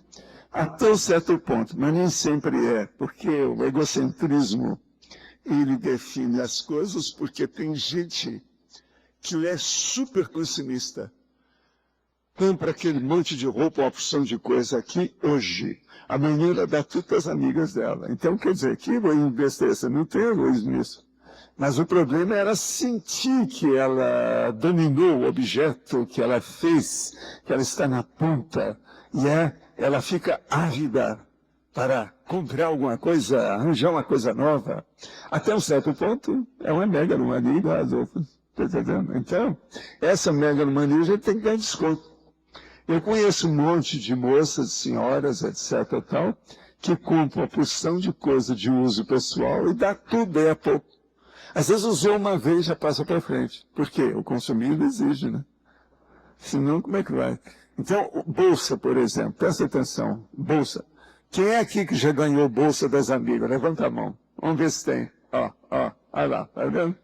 Speaker 1: Até um certo ponto, mas nem sempre é, porque o egocentrismo, ele define as coisas porque tem gente que é super consumista. Compra aquele monte de roupa, uma opção de coisa aqui hoje. Amanhã ela dá tudo para as amigas dela. Então, quer dizer, que besteira, não tem egoísmo nisso. Mas o problema era sentir que ela dominou o objeto que ela fez, que ela está na ponta, e ela fica ávida para comprar alguma coisa, arranjar uma coisa nova. Até um certo ponto, é uma megalomania igual às outras. Tá entendendo? Então, essa megalomania a gente tem que dar desconto. Eu conheço um monte de moças, senhoras, etc. tal, que compram uma porção de coisa de uso pessoal e dá tudo bem a pouco. Às vezes usou uma vez e já passa para frente. Por quê? O consumidor exige, né? Senão, como é que vai? Então, bolsa, por exemplo, presta atenção, bolsa. Quem é aqui que já ganhou bolsa das amigas? Levanta a mão. Vamos ver se tem. Olha lá, tá vendo?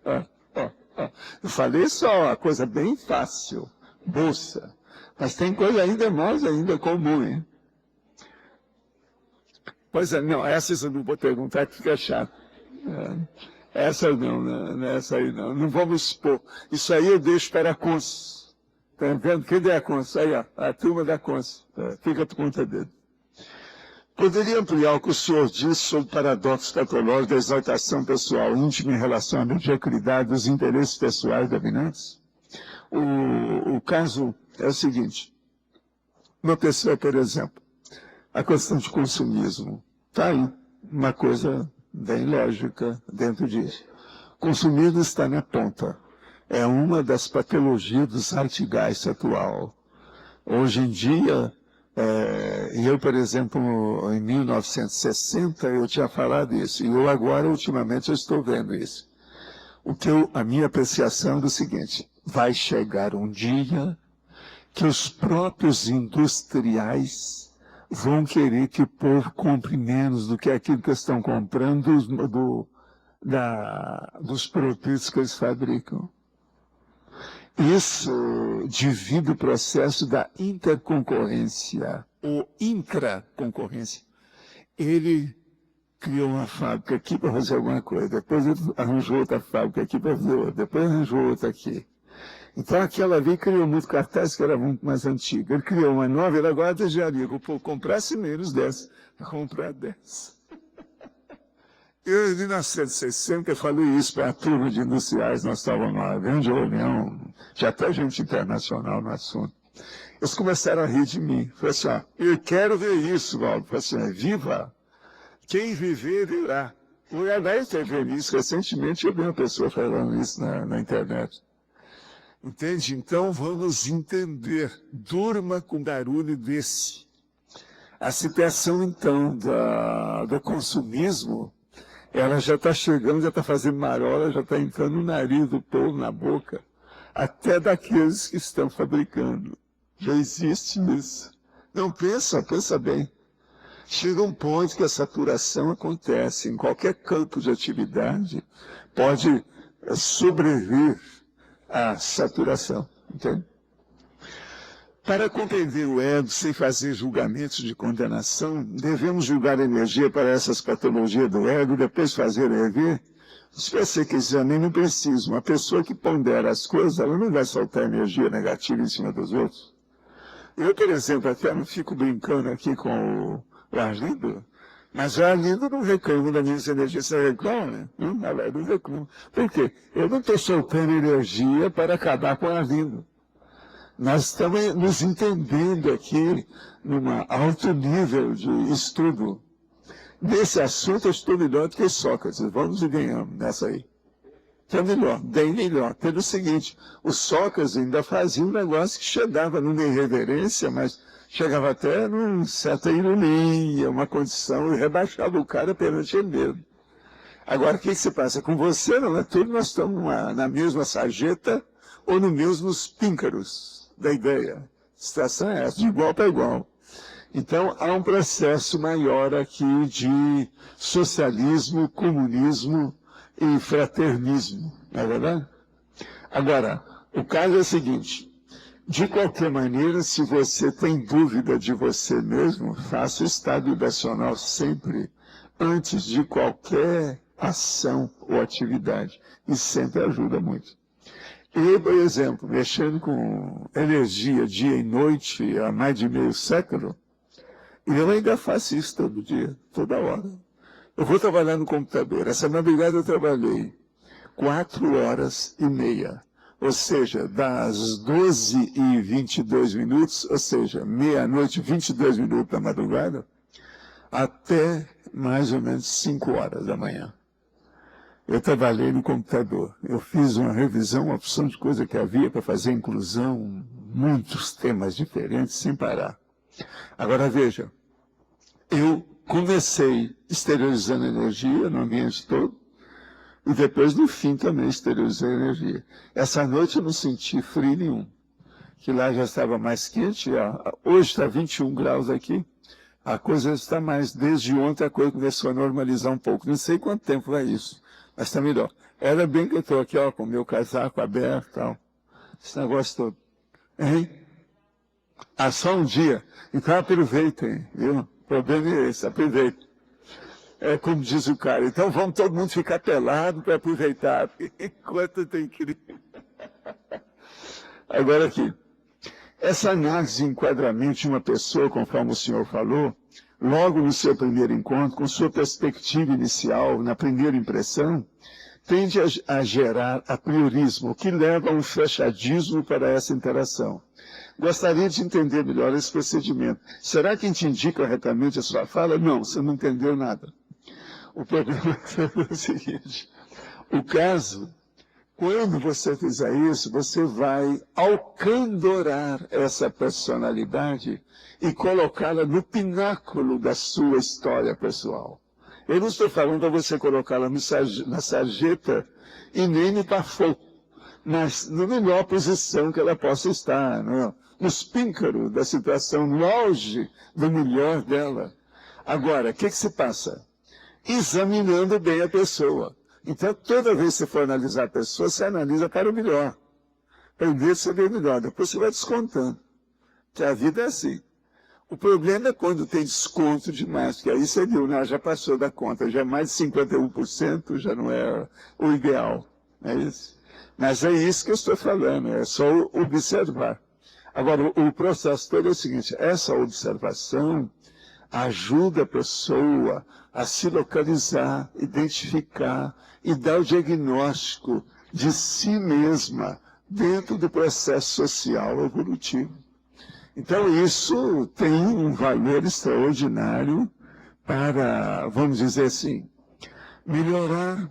Speaker 1: Eu falei só, uma coisa bem fácil. Bolsa. Mas tem coisa ainda mais ainda comum, hein? Pois é, não, essas eu não vou perguntar que fica chato. Essa não, essa aí não. Não vamos expor. Isso aí eu deixo para a Cons. Tá vendo? Quem é a Cons? Aí, ó, a turma da Cons. Fica por conta dele. Poderia ampliar o que o senhor disse sobre o paradoxo escatológico da exaltação pessoal íntima em relação à mediocridade dos interesses pessoais dominantes? O caso é o seguinte. Uma pessoa, por exemplo, a questão de consumismo. Está aí uma coisa bem lógica dentro disso. Consumismo está na ponta. É uma das patologias do zeitgeist atual. Hoje em dia, eu, por exemplo, em 1960, eu tinha falado isso. E eu agora, ultimamente, eu estou vendo isso. A minha apreciação é o seguinte. Vai chegar um dia que os próprios industriais vão querer que o povo compre menos do que aquilo que estão comprando dos produtos que eles fabricam. Isso divide o processo da interconcorrência, ou intraconcorrência. Ele criou uma fábrica aqui para fazer alguma coisa, depois ele arranjou outra fábrica aqui para fazer outra, depois arranjou outra aqui. Então aquela ali criou muito cartaz que era muito mais antigo. Ele criou uma nova, ele agora desejaria que o povo comprasse menos dessa, para comprar 10. Eu, em 1960, falei isso para a turma de industriais, nós estávamos lá, grande reunião, já até gente internacional no assunto. Eles começaram a rir de mim. Falei assim, eu quero ver isso, Valdo. Falei assim, viva! Quem viver, virá. O Aliás, teve isso recentemente, eu vi uma pessoa falando isso na internet. Entende? Então vamos entender. Durma com barulho desse. A situação, então, do consumismo, ela já está chegando, já está fazendo marola, já está entrando no nariz do povo, na boca, até daqueles que estão fabricando. Já existe isso. Não, pensa bem. Chega um ponto que a saturação acontece em qualquer campo de atividade, pode sobreviver à saturação, entende? Para compreender o ego sem fazer julgamentos de condenação, devemos julgar a energia para essas patologias do ego, depois fazer rever. Se você quiser, nem não precisa. Uma pessoa que pondera as coisas, ela não vai soltar energia negativa em cima dos outros. Eu, por exemplo, até não fico brincando aqui com o Arlindo, mas o Arlindo não reclama da minha energia. Você reclama? Não reclama. Por quê? Eu não estou soltando energia para acabar com o Arlindo. Nós estamos nos entendendo aqui num alto nível de estudo. Nesse assunto eu estou melhor do que Sócrates. Vamos e ganhamos nessa aí. Então melhor, bem melhor. Pelo seguinte, o Sócrates ainda fazia um negócio que chegava numa irreverência, mas chegava até numa certa ironia, uma condição, e rebaixava o cara perante ele mesmo. Agora, o que se passa com você? Não é tudo, nós estamos na mesma sarjeta ou nos mesmos píncaros da ideia. A situação é essa, de igual para igual. Então, há um processo maior aqui de socialismo, comunismo e fraternismo, não é verdade? Agora, o caso é o seguinte, de qualquer maneira, se você tem dúvida de você mesmo, faça o estado vibracional sempre antes de qualquer ação ou atividade. Isso sempre ajuda muito. Eu, por exemplo, mexendo com energia dia e noite há mais de meio século, eu ainda faço isso todo dia, toda hora. Eu vou trabalhar no computador. Essa madrugada eu trabalhei 4h30. Ou seja, das 12h22, ou seja, meia-noite, 22 minutos da madrugada, até mais ou menos 5 horas da manhã. Eu trabalhei no computador. Eu fiz uma revisão, uma opção de coisa que havia para fazer inclusão, muitos temas diferentes, sem parar. Agora veja, eu comecei exteriorizando energia no ambiente todo, e depois, no fim, também exteriorizei energia. Essa noite eu não senti frio nenhum, que lá já estava mais quente, hoje está 21 graus aqui, A coisa está mais, desde ontem a coisa começou a normalizar um pouco. Não sei quanto tempo vai isso, mas está melhor. Era bem que eu estou aqui, ó, com o meu casaco aberto e tal. Esse negócio todo. Hein? Ah, só um dia. Então aproveitem, viu? O problema é esse, aproveitem. É como diz o cara. Então vamos todo mundo ficar pelado para aproveitar. Enquanto tem que... Agora aqui. Essa análise de enquadramento de uma pessoa, conforme o senhor falou, logo no seu primeiro encontro, com sua perspectiva inicial, na primeira impressão, tende a gerar apriorismo, o que leva a um fechadismo para essa interação. Gostaria de entender melhor esse procedimento. Será que a gente indica corretamente a sua fala? Não, você não entendeu nada. O problema é o seguinte, o caso, quando você fizer isso, você vai alcandorar essa personalidade e colocá-la no pináculo da sua história pessoal. Eu não estou falando para você colocá-la na sarjeta e nem no pafô, mas na melhor posição que ela possa estar, nos píncaros da situação, no auge do melhor dela. Agora, o que se passa? Examinando bem a pessoa. Então, toda vez que você for analisar a pessoa, você analisa para o melhor. Primeiro você vê o melhor, depois você vai descontando. Que a vida é assim. O problema é quando tem desconto demais, que aí você viu, né? Já passou da conta, já é mais de 51%, já não é o ideal. É isso? Mas é isso que eu estou falando, é só observar. Agora, o processo todo é o seguinte, essa observação ajuda a pessoa a se localizar, identificar e dar o diagnóstico de si mesma dentro do processo social evolutivo. Então, isso tem um valor extraordinário para, vamos dizer assim, melhorar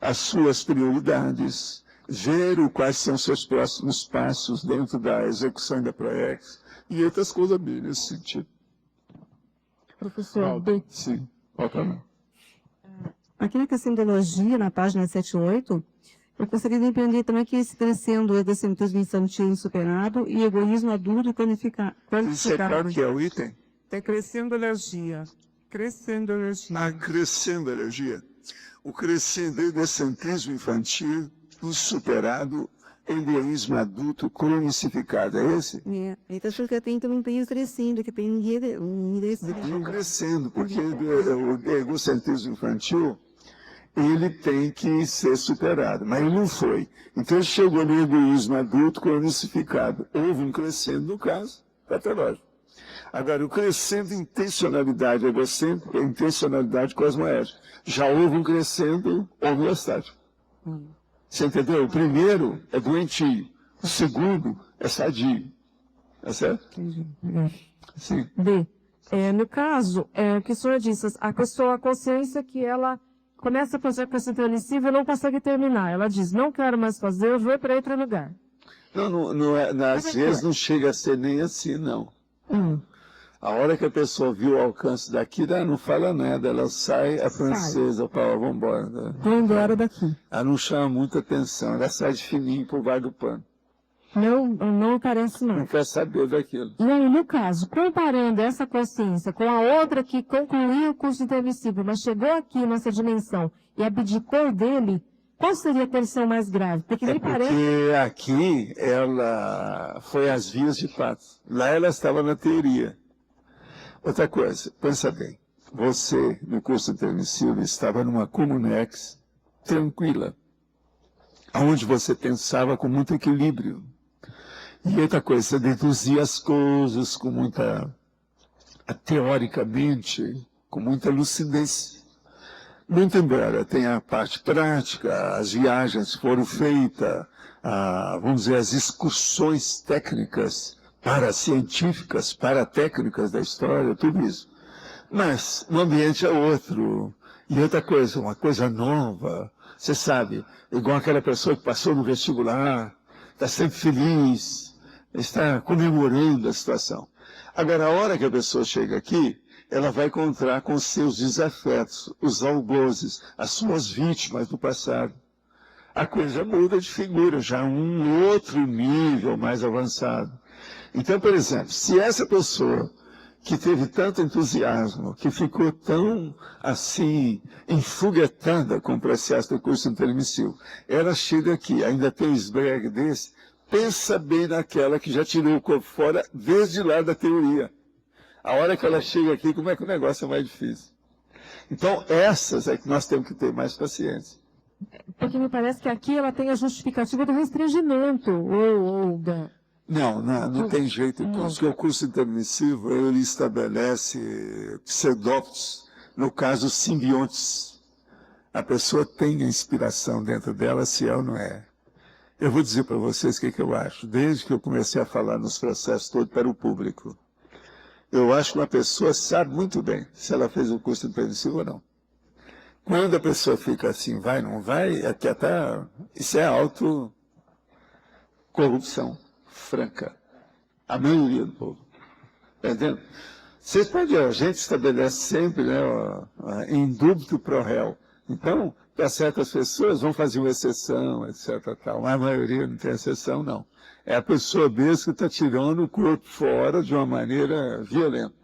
Speaker 1: as suas prioridades, ver quais são seus próximos passos dentro da execução da PROEX e outras coisas bem nesse sentido.
Speaker 6: Professor,
Speaker 1: Sim, volta lá.
Speaker 6: aqui na questão da elogio, na página 78, eu gostaria de entender também que esse crescendo o egocentrismo infantil insuperado e egoísmo adulto e
Speaker 1: Isso é claro que é o item?
Speaker 3: Está crescendo alergia. Crescendo alergia.
Speaker 1: A crescendo alergia. O crescendo egocentrismo infantil insuperado, egoísmo adulto cronificado. É esse?
Speaker 6: É, então acho que tem também um país crescendo, que tem
Speaker 1: Não crescendo, porque o egocentrismo infantil, ele tem que ser superado, mas ele não foi. Então ele chegou no egoísmo adulto cronificado. Houve um crescendo no caso patológico. Agora, o crescendo intencionalidade egocêntrica é intencionalidade cosmoética. Já houve um crescendo homeostático. Você entendeu? O primeiro é doentio, o segundo é sadio. Tá certo? Sim.
Speaker 2: B. No caso, que o senhor disse, a pessoa, a consciência que ela começa a fazer com esse transmissível e não consegue terminar. Ela diz, não quero mais fazer, eu vou para outro lugar.
Speaker 1: Não é, às vezes não chega a ser nem assim, não. A hora que a pessoa viu o alcance daqui, ela não fala nada, ela sai, a francesa fala, vamos embora.
Speaker 6: Vou embora daqui.
Speaker 1: Ela não chama muita atenção, ela sai de fininho por baixo do pano.
Speaker 6: Não parece não.
Speaker 1: Não quer saber daquilo.
Speaker 6: Não, no caso, comparando essa consciência com a outra que concluiu o curso intermissível, mas chegou aqui nessa dimensão e abdicou dele, qual seria a condição mais grave? Porque ele parece...
Speaker 1: Porque aqui ela foi às vias de fato. Lá ela estava na teoria. Outra coisa, pensa bem. Você, no curso intermissível, estava numa comunex tranquila, onde você pensava com muito equilíbrio. E outra coisa, você deduzia as coisas com muita, teoricamente, com muita lucidez. Muito embora tenha a parte prática, as viagens foram feitas, vamos dizer, as excursões técnicas, paracientíficas, paratécnicas da história, tudo isso. Mas o ambiente é outro. E outra coisa, uma coisa nova, você sabe, igual aquela pessoa que passou no vestibular, está sempre feliz, está comemorando a situação. Agora, a hora que a pessoa chega aqui, ela vai encontrar com seus desafetos, os algozes, as suas vítimas do passado. A coisa muda de figura, já um outro nível mais avançado. Então, por exemplo, se essa pessoa que teve tanto entusiasmo, que ficou tão, assim, enfoguetada com o processo do curso intermissivo. Ela chega aqui, ainda tem um esbreg desse, pensa bem naquela que já tirou o corpo fora desde lá da teoria. A hora que ela chega aqui, como é que o negócio é mais difícil? Então, essas é que nós temos que ter mais paciência.
Speaker 6: Porque me parece que aqui ela tem a justificativa do restringimento, ou da...
Speaker 1: Não tem jeito, porque o curso intermissivo, ele estabelece pseudópodos, no caso, simbiontes. A pessoa tem a inspiração dentro dela, se é ou não é. Eu vou dizer para vocês o que eu acho. Desde que eu comecei a falar nos processos todos para o público, eu acho que uma pessoa sabe muito bem se ela fez o curso intermissivo ou não. Quando a pessoa fica assim, vai, não vai, até isso é autocorrupção franca. A maioria do povo. Entendeu? Vocês podem, a gente estabelece sempre, né, indúbito pro réu. Então, para certas pessoas vão fazer uma exceção, etc. Tal. Mas a maioria não tem exceção, não. É a pessoa mesmo que está tirando o corpo fora de uma maneira violenta.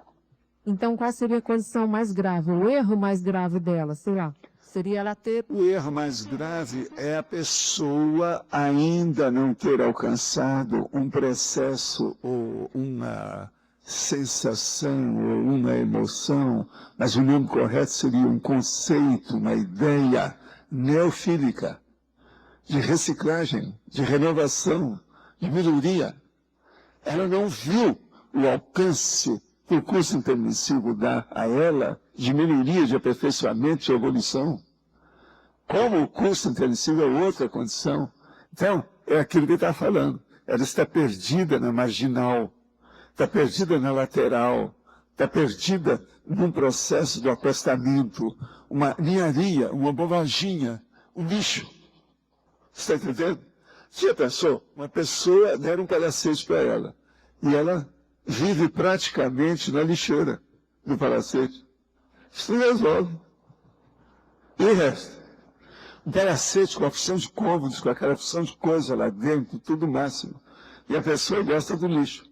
Speaker 6: Então, qual seria a condição mais grave, o erro mais grave dela, sei lá? Seria ela ter...
Speaker 1: O erro mais grave é a pessoa ainda não ter alcançado um processo ou uma sensação ou uma emoção, mas o nome correto seria um conceito, uma ideia neofílica, de reciclagem, de renovação, de melhoria. Ela não viu o alcance que o curso intermissivo dá a ela de melhoria, de aperfeiçoamento, de evolução. Como o curso intermissivo é outra condição. Então, é aquilo que ele está falando. Ela está perdida na marginal, está perdida na lateral, está perdida num processo de afastamento, uma ninharia, uma bobaginha, um lixo. Você está entendendo? Você já pensou? Uma pessoa der um palacete para ela, e ela vive praticamente na lixeira do palacete. Isso não resolve. E o resto? Um palacete com a opção de cômodos, com aquela opção de coisa lá dentro, tudo máximo. E a pessoa gosta do lixo.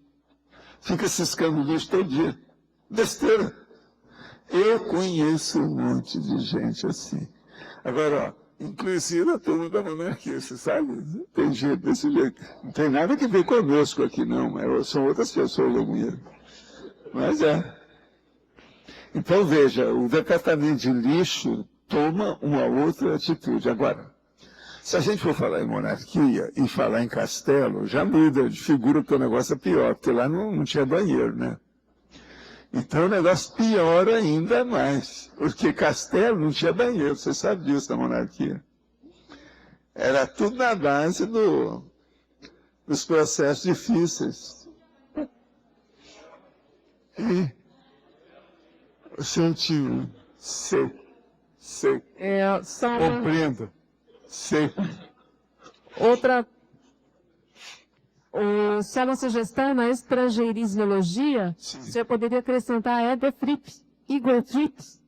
Speaker 1: Fica ciscando lixo todo dia. Besteira. Eu conheço um monte de gente assim. Agora, ó, inclusive a turma da monarquia, você sabe? Tem gente desse jeito. Não tem nada que ver conosco aqui, não. São outras pessoas lá comigo. Mas é. Então, veja, o departamento de lixo toma uma outra atitude. Agora, se a gente for falar em monarquia e falar em castelo, já muda de figura, porque o negócio é pior, porque lá não tinha banheiro, né? Então o negócio piora ainda mais, porque castelo não tinha banheiro, você sabe disso na monarquia. Era tudo na base dos processos difíceis. E o senhor tio, sei, compreendo, sei.
Speaker 6: Outra... se a nossa gestão na estrangeirismologia, você poderia acrescentar Edefrips, Igor Frips.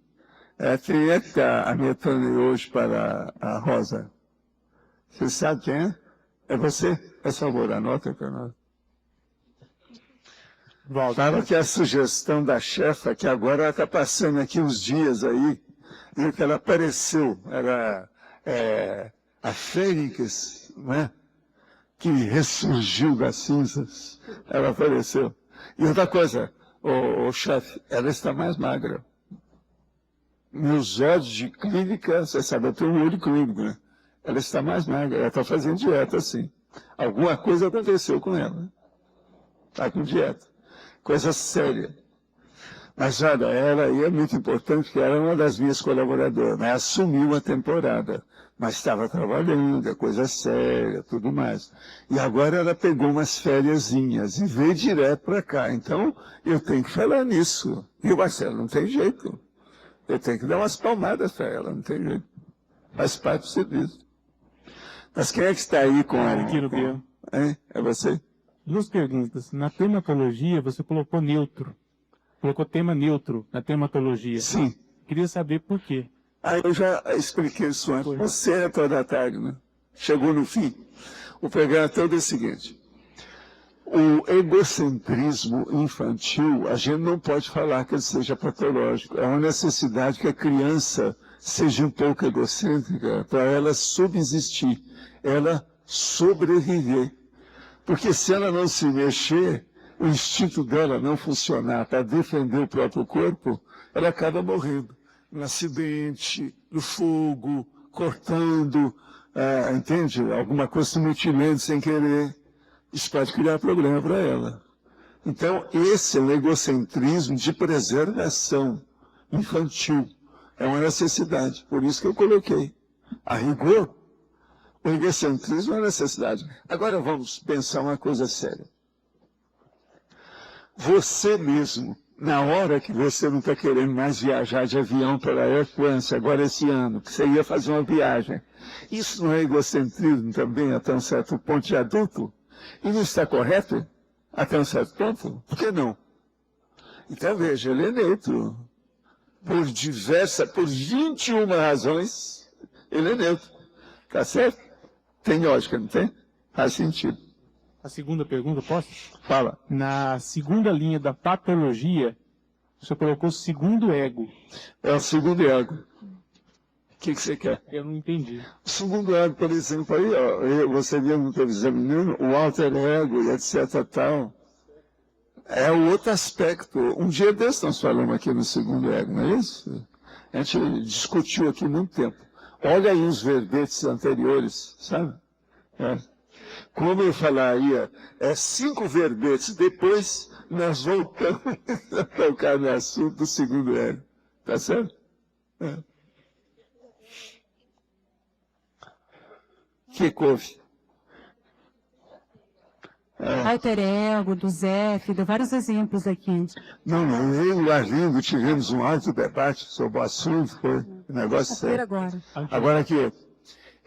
Speaker 1: Quem é que está ametando hoje para a Rosa? Você sabe quem é? É você? Por favor, anota para nós. Fala que é a sugestão da chefa, que agora ela está passando aqui uns dias aí, e que ela apareceu, era a Fênix, não é? Que ressurgiu das cinzas, ela apareceu. E outra coisa, o chefe, ela está mais magra. Meus olhos de clínica, você sabe, eu tenho um olho clínico, né? Ela está mais magra, ela está fazendo dieta, sim. Alguma coisa aconteceu com ela. Está com dieta. Coisa séria. Mas olha, ela aí é muito importante, porque ela é uma das minhas colaboradoras, né? Assumiu a temporada, mas estava trabalhando, é coisa séria, tudo mais. E agora ela pegou umas fériasinhas e veio direto para cá. Então, eu tenho que falar nisso. E o Marcelo, não tem jeito. Eu tenho que dar umas palmadas para ela, não tem jeito. Faz parte do serviço. Mas quem é que está aí com... É você?
Speaker 7: Duas perguntas. Na tematologia, você colocou neutro. Colocou tema neutro na tematologia.
Speaker 1: Sim.
Speaker 7: Queria saber por quê.
Speaker 1: Eu já expliquei isso antes. Você é toda a tarde, né? Chegou no fim. O programa todo é o seguinte. O egocentrismo infantil, a gente não pode falar que ele seja patológico. É uma necessidade que a criança seja um pouco egocêntrica para ela subsistir, ela sobreviver. Porque se ela não se mexer, o instinto dela não funcionar para defender o próprio corpo, ela acaba morrendo. No acidente, no fogo, cortando, entende? Alguma coisa se mutilando sem querer. Isso pode criar problema para ela. Então, esse é o egocentrismo de preservação infantil. É uma necessidade. Por isso que eu coloquei. A rigor, o egocentrismo é uma necessidade. Agora vamos pensar uma coisa séria. Você mesmo, na hora que você não está querendo mais viajar de avião pela Air France, agora esse ano, que você ia fazer uma viagem, isso não é egocentrismo também até um certo ponto de adulto? E não está correto até um certo ponto? Por que não? Então veja, ele é neutro. Por 21 razões, ele é neutro. Tá certo? Tem lógica, não tem? Faz sentido.
Speaker 7: A segunda pergunta, posso?
Speaker 1: Fala.
Speaker 7: Na segunda linha da patologia, você colocou o segundo ego.
Speaker 1: É o segundo ego. O que você quer?
Speaker 7: Eu não entendi.
Speaker 1: O segundo ego, por exemplo, aí, ó, você viu no televisão, o alter ego, etc. tal. É o outro aspecto. Um dia desse nós falamos aqui no segundo ego, não é isso? A gente discutiu aqui muito tempo. Olha aí os verbetes anteriores, sabe? Como eu falaria, 5 verbetes depois, nós voltamos a tocar no assunto do segundo ego. Tá certo? Que houve?
Speaker 8: Alter ego, do Zef, deu vários exemplos aqui.
Speaker 1: Não, eu e o Arlindo tivemos um alto debate sobre o assunto, foi um negócio sério. Agora aqui,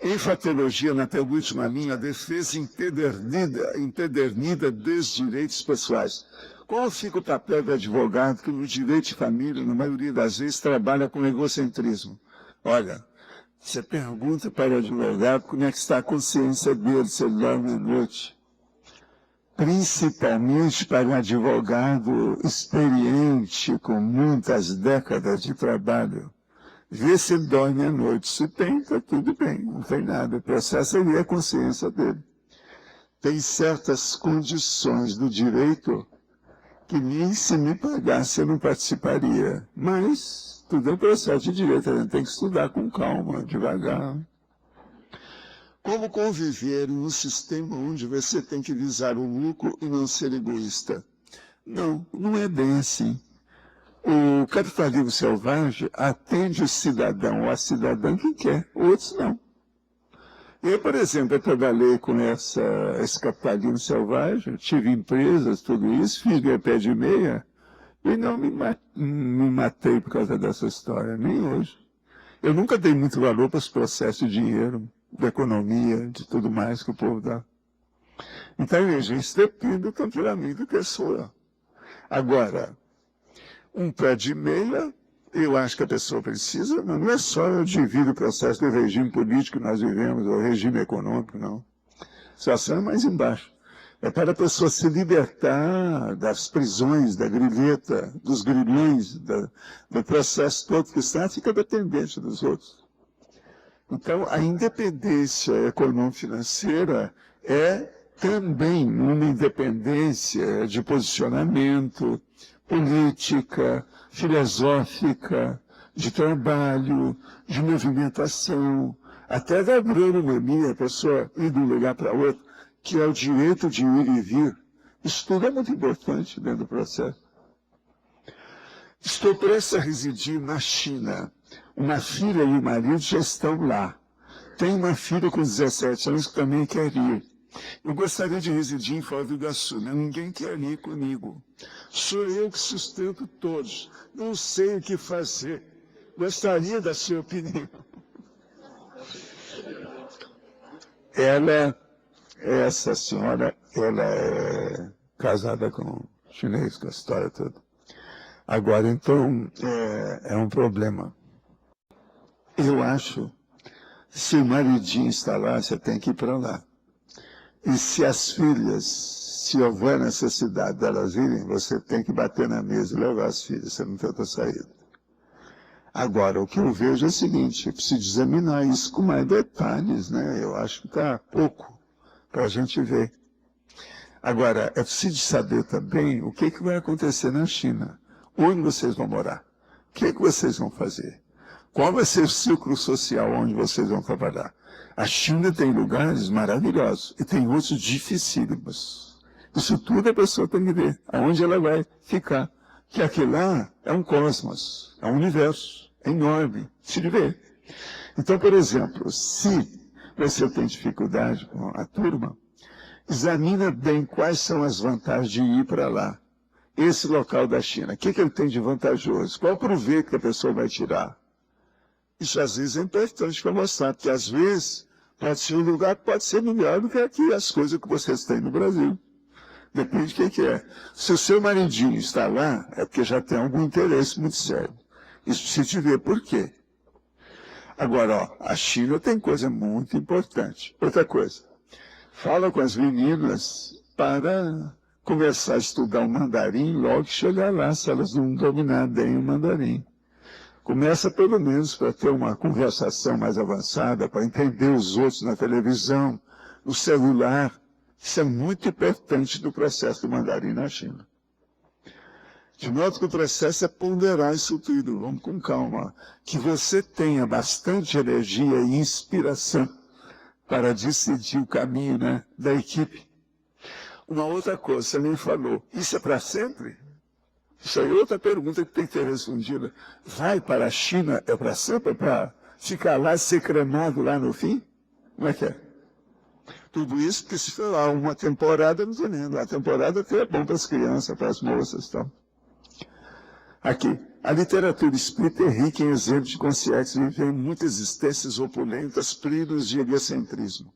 Speaker 1: enfatologia, na penúltima linha, defesa empedernida dos direitos pessoais. Qual fica o papel do advogado que no direito de família, na maioria das vezes, trabalha com egocentrismo? Olha, você pergunta para o advogado como é que está a consciência dele, se ele dorme à noite. Principalmente para um advogado experiente, com muitas décadas de trabalho. Vê se ele dorme à noite. Se tem, está tudo bem, não tem nada. O processo ali é a consciência dele. Tem certas condições do direito que nem se me pagasse eu não participaria. Mas tudo é um processo de direito, a gente tem que estudar com calma, devagar. Como conviver num sistema onde você tem que visar o lucro e não ser egoísta? Não, não é bem assim. O capitalismo selvagem atende o cidadão ou a cidadã que quer, outros não. Eu, por exemplo, eu trabalhei com esse capitalismo selvagem, tive empresas, tudo isso, fiz meu pé de meia e não me matei por causa dessa história, nem hoje. Eu nunca dei muito valor para os processos de dinheiro, da economia, de tudo mais que o povo dá. Então, veja, isso depende do temperamento da pessoa. Agora, um pé de meia, eu acho que a pessoa precisa, mas não é só eu divido o processo do regime político que nós vivemos, ou regime econômico, não. A situação é mais embaixo. É para a pessoa se libertar das prisões, da grilheta, dos grilhões, do processo todo que está, fica dependente dos outros. Então, a independência econômico-financeira é também uma independência de posicionamento, política, filosófica, de trabalho, de movimentação, até da agronomia, a pessoa ir de um lugar para outro, que é o direito de ir e vir. Isso tudo é muito importante dentro do processo. Estou prestes a residir na China. Uma filha e o marido já estão lá. Tem uma filha com 17 anos que também quer ir. Eu gostaria de residir em Foz do Iguaçu, mas ninguém quer ir comigo. Sou eu que sustento todos. Não sei o que fazer. Gostaria da sua opinião. Essa senhora, ela é casada com um chinês, com a história toda. Agora, então, é um problema. Eu acho, se o maridinho está lá, você tem que ir para lá. E se as filhas, se houver necessidade delas irem, você tem que bater na mesa e levar as filhas, você não tem outra saída. Agora, o que eu vejo é o seguinte, eu preciso examinar isso com mais detalhes, né? Eu acho que está pouco para a gente ver. Agora, é preciso saber também o que vai acontecer na China. Onde vocês vão morar? O que vocês vão fazer? Qual vai ser o círculo social onde vocês vão trabalhar? A China tem lugares maravilhosos e tem outros dificílimos. Isso tudo a pessoa tem que ver, aonde ela vai ficar. Que aquilo lá é um cosmos, é um universo, é enorme, se ver. Então, por exemplo, se você tem dificuldade com a turma, examina bem quais são as vantagens de ir para lá. Esse local da China, o que ele tem de vantajoso? Qual o proveito que a pessoa vai tirar? Isso às vezes é importante para mostrar, porque às vezes pode ser um lugar que pode ser melhor do que aqui as coisas que vocês têm no Brasil. Depende de quem é. Se o seu maridinho está lá, é porque já tem algum interesse muito sério. Isso precisa te ver por quê. Agora, ó, a China tem coisa muito importante. Outra coisa, fala com as meninas para começar a estudar o mandarim logo que chegar lá, se elas não dominarem bem o mandarim. Começa pelo menos para ter uma conversação mais avançada, para entender os outros na televisão, no celular. Isso é muito importante do processo do mandarim na China. De modo que o processo é ponderar isso tudo, vamos com calma. Que você tenha bastante energia e inspiração para decidir o caminho, né, da equipe. Uma outra coisa, você nem falou, isso é para sempre? Isso aí é outra pergunta que tem que ser respondida. Vai para a China, é para sempre, para ficar lá, ser cremado lá no fim? Como é que é? Tudo isso porque se for lá uma temporada, não estou lendo. A temporada até é bom para as crianças, para as moças e tal. Aqui, a literatura espírita é rica em exemplos de consciência que vivem muitas existências opulentas, primas de egocentrismo.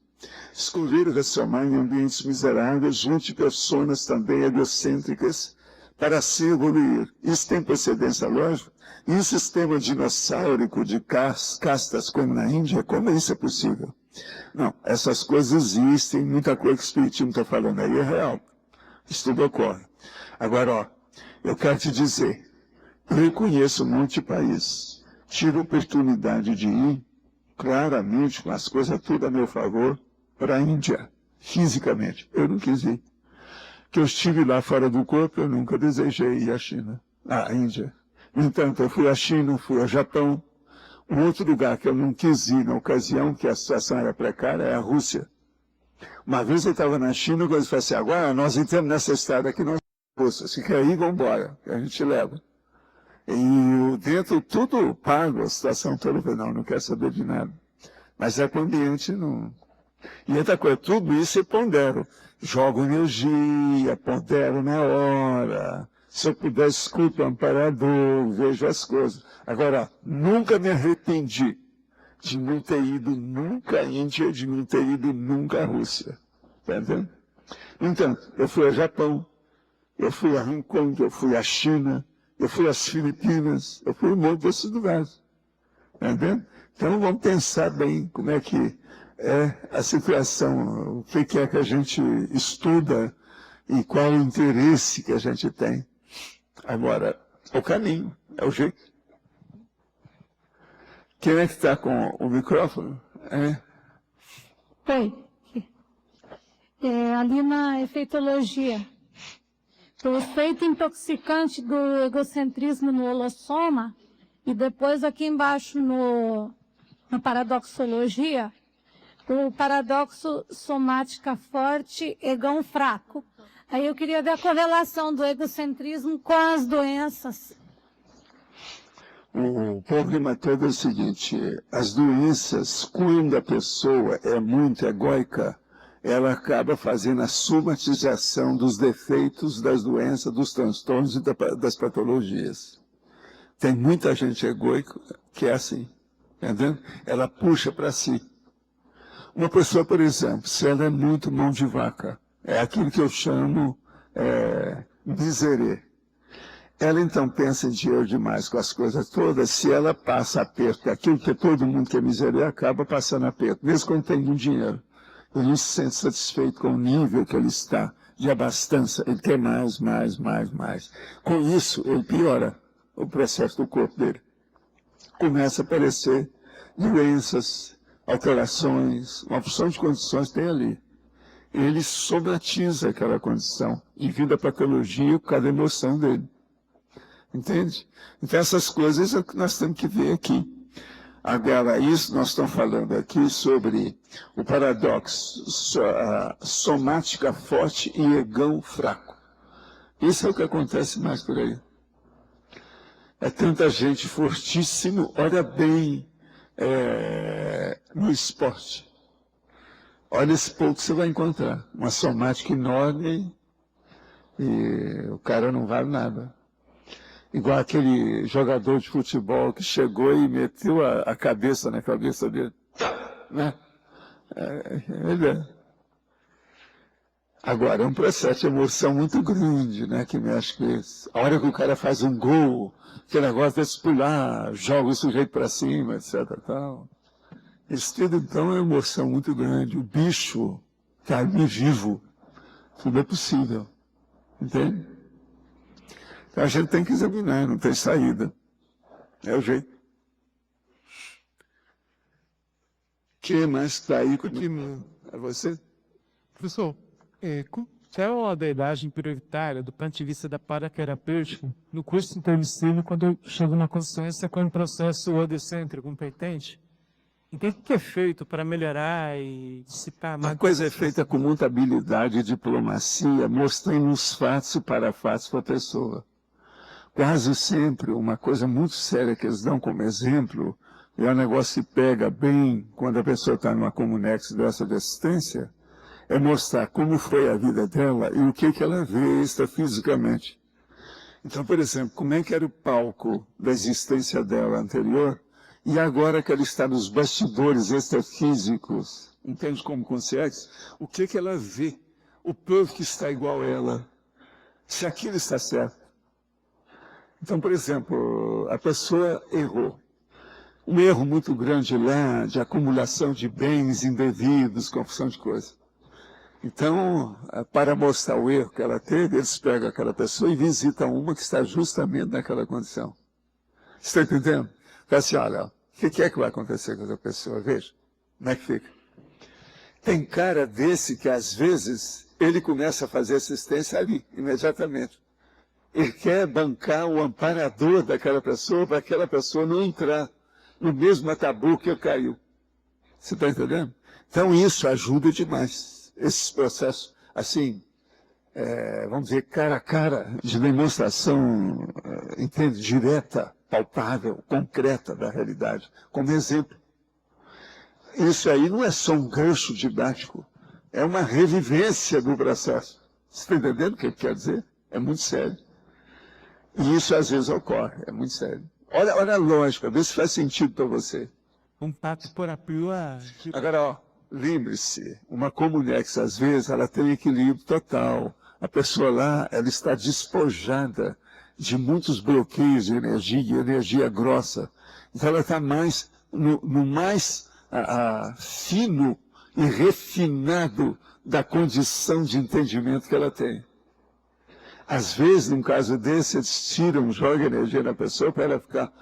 Speaker 1: Escolheram transformar em ambientes miseráveis, junto de pessoas também egocêntricas, para se evoluir. Isso tem procedência lógica? Em um sistema dinossáurico de castas como na Índia, como isso é possível? Não, essas coisas existem, muita coisa que o Espiritismo está falando aí é real. Isso tudo ocorre. Agora, ó, eu quero te dizer, eu conheço um monte de país, tive a oportunidade de ir, claramente, com as coisas tudo a meu favor, para a Índia, fisicamente. Eu não quis ir. Que eu estive lá fora do corpo, eu nunca desejei ir à China, à Índia. No entanto, eu fui à China, fui ao Japão. Um outro lugar que eu não quis ir na ocasião, que a situação era precária, é a Rússia. Uma vez eu estava na China, eu falei assim, agora nós entramos nessa estrada aqui, nós Rússia, se quer ir, vamos embora, que a gente leva. E dentro tudo pago, a situação toda, eu falei, não quero saber de nada. Mas é para o ambiente, não. E outra coisa, tudo isso eu pondero. Jogo energia, pondero na hora. Se eu puder, escuto o amparador, vejo as coisas. Agora, nunca me arrependi de não ter ido nunca à Índia, de não ter ido nunca à Rússia. Está entendendo? No entanto, eu fui ao Japão, eu fui a Hong Kong, eu fui à China, eu fui às Filipinas, eu fui em um monte desses lugares. Está entendendo? Então, vamos pensar bem como é que é a situação, o que é que a gente estuda e qual o interesse que a gente tem. Agora, o caminho, é o jeito. Quem é que está com o microfone?
Speaker 4: Bem, ali na efeitologia, o efeito intoxicante do egocentrismo no holossoma, e depois aqui embaixo na paradoxologia, o paradoxo somática forte, egão fraco. Aí eu queria ver a correlação do egocentrismo com as doenças.
Speaker 1: O problema todo é o seguinte, as doenças, quando a pessoa é muito egóica, ela acaba fazendo a somatização dos defeitos das doenças, dos transtornos e das patologias. Tem muita gente egóica que é assim, entendeu? Ela puxa para si. Uma pessoa, por exemplo, se ela é muito mão de vaca, é aquilo que eu chamo miserê. Ela então pensa em dinheiro demais com as coisas todas, se ela passa aperto, aquilo que todo mundo quer miserê acaba passando aperto, mesmo quando tem muito dinheiro. Ele não se sente satisfeito com o nível que ele está de abastança, ele quer mais, mais, mais, mais. Com isso, ele piora o processo do corpo dele. Começa a aparecer doenças, alterações, uma opção de condições tem ali. Ele somatiza aquela condição e vira a patologia por causa da emoção dele. Entende? Então essas coisas é o que nós temos que ver aqui. Agora, isso nós estamos falando aqui sobre o paradoxo, somática forte e egão fraco. Isso é o que acontece mais por aí. É tanta gente fortíssimo, olha bem no esporte. Olha esse pouco que você vai encontrar. Uma somática enorme e o cara não vale nada. Igual aquele jogador de futebol que chegou e meteu a cabeça na cabeça dele. Né? Agora, é um processo de emoção muito grande, né, que mexe com isso. A hora que o cara faz um gol, aquele negócio desse pular, joga o sujeito para cima, etc. Tal. Isso tudo, então, é uma emoção muito grande. O bicho está ali vivo. Tudo é possível. Entende? Então, a gente tem que examinar, não tem saída. É o jeito. Quem mais está aí comigo? É você?
Speaker 7: Professor, qual é a abordagem prioritária do ponto de vista da paraterapêutica no curso intermissivo quando eu chego na consciência com um processo odocêntrico competente? Então, o que é feito para melhorar e dissipar mais?
Speaker 1: A coisa é feita com muita habilidade e diplomacia, mostrando os fatos e parafatos para a pessoa. Quase sempre, uma coisa muito séria que eles dão como exemplo, e o negócio se pega bem quando a pessoa está numa comunex dessa de assistência, é mostrar como foi a vida dela e o que ela vê extrafisicamente. Então, por exemplo, como é que era o palco da existência dela anterior, e agora que ela está nos bastidores extrafísicos, entende como consegue? O que ela vê? O povo que está igual a ela. Se aquilo está certo. Então, por exemplo, a pessoa errou. Um erro muito grande lá, de acumulação de bens indevidos, confusão de coisas. Então, para mostrar o erro que ela teve, eles pegam aquela pessoa e visitam uma que está justamente naquela condição. Você está entendendo? Fala assim, olha, o que é que vai acontecer com essa pessoa? Veja, como é que fica? Tem cara desse que, às vezes, ele começa a fazer assistência ali, imediatamente. Ele quer bancar o amparador daquela pessoa para aquela pessoa não entrar no mesmo tabu que caiu. Você está entendendo? Então, isso ajuda demais. Esses processos, assim, vamos dizer, cara a cara, de demonstração, entende, direta, palpável, concreta da realidade, como exemplo. Isso aí não é só um gancho didático, é uma revivência do processo. Você está entendendo o que ele quer dizer? É muito sério. E isso às vezes ocorre, é muito sério. Olha a lógica, vê se faz sentido para você.
Speaker 7: Um papo por a pua.
Speaker 1: Agora, ó, lembre-se, uma comunex, às vezes, ela tem equilíbrio total. A pessoa lá, ela está despojada de muitos bloqueios de energia grossa. Então ela está mais, no mais fino e refinado da condição de entendimento que ela tem. Às vezes, num caso desse, eles tiram, jogam energia na pessoa para ela ficar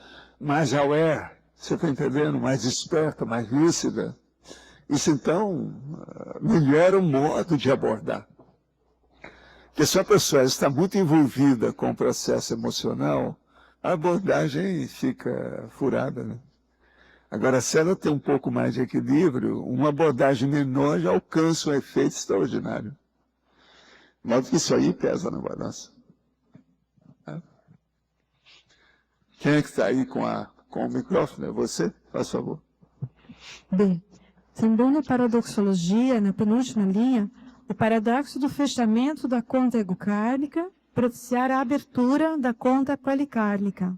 Speaker 1: mais aware, você está entendendo? Mais esperta, mais lúcida. Isso, então, melhora o modo de abordar. Porque se a pessoa está muito envolvida com o processo emocional, a abordagem fica furada, né? Agora, se ela tem um pouco mais de equilíbrio, uma abordagem menor já alcança um efeito extraordinário. De modo que isso aí pesa na balança. Quem é que está aí com o microfone? É você? Faz favor.
Speaker 8: Bem, também na paradoxologia, na penúltima linha, o paradoxo do fechamento da conta egocárnica propiciar a abertura da conta qualicárnica.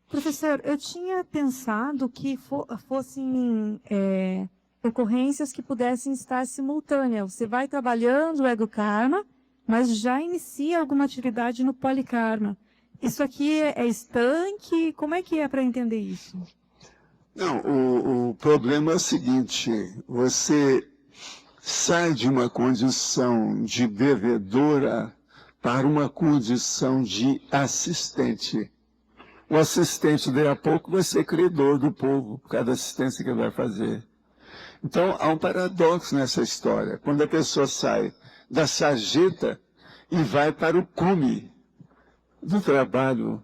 Speaker 8: Professor, eu tinha pensado que fossem ocorrências que pudessem estar simultâneas. Você vai trabalhando o ego-karma, mas já inicia alguma atividade no polikarma. Isso aqui é estanque? Como é que é para entender isso?
Speaker 1: Não, o problema é o seguinte, você sai de uma condição de devedora para uma condição de assistente. O assistente, daí a pouco, vai ser credor do povo, por causa da assistência que ele vai fazer. Então, há um paradoxo nessa história. Quando a pessoa sai da sarjeta e vai para o cume do trabalho,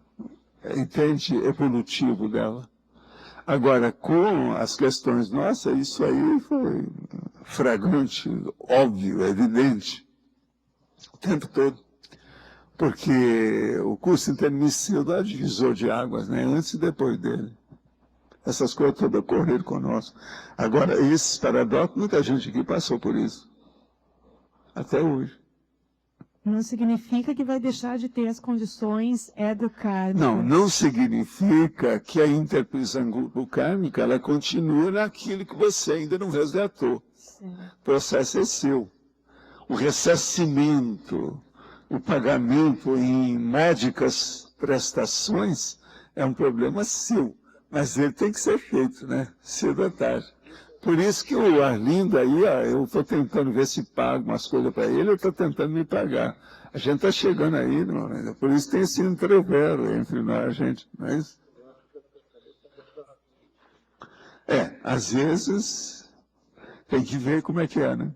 Speaker 1: entende, evolutivo dela. Agora, com as questões nossas, isso aí foi flagrante, óbvio, evidente, o tempo todo. Porque o curso intermissivo é divisor de águas, né? Antes e depois dele. Essas coisas todas ocorreram conosco. Agora, esses paradoxos, muita gente aqui passou por isso. Até hoje.
Speaker 8: Não significa que vai deixar de ter as condições educadas.
Speaker 1: Não significa que a interprisão kármica ela continua naquilo que você ainda não resgatou. O processo é seu. O ressarcimento, o pagamento em médicas prestações é um problema seu. Mas ele tem que ser feito, né? Cedo ou tarde. Por isso que o Arlindo aí, ó, eu estou tentando ver se pago umas coisas para ele, eu estou tentando me pagar. A gente está chegando aí, não, por isso tem esse entrevero entre nós, gente, não é isso? Às vezes tem que ver como é que é, né?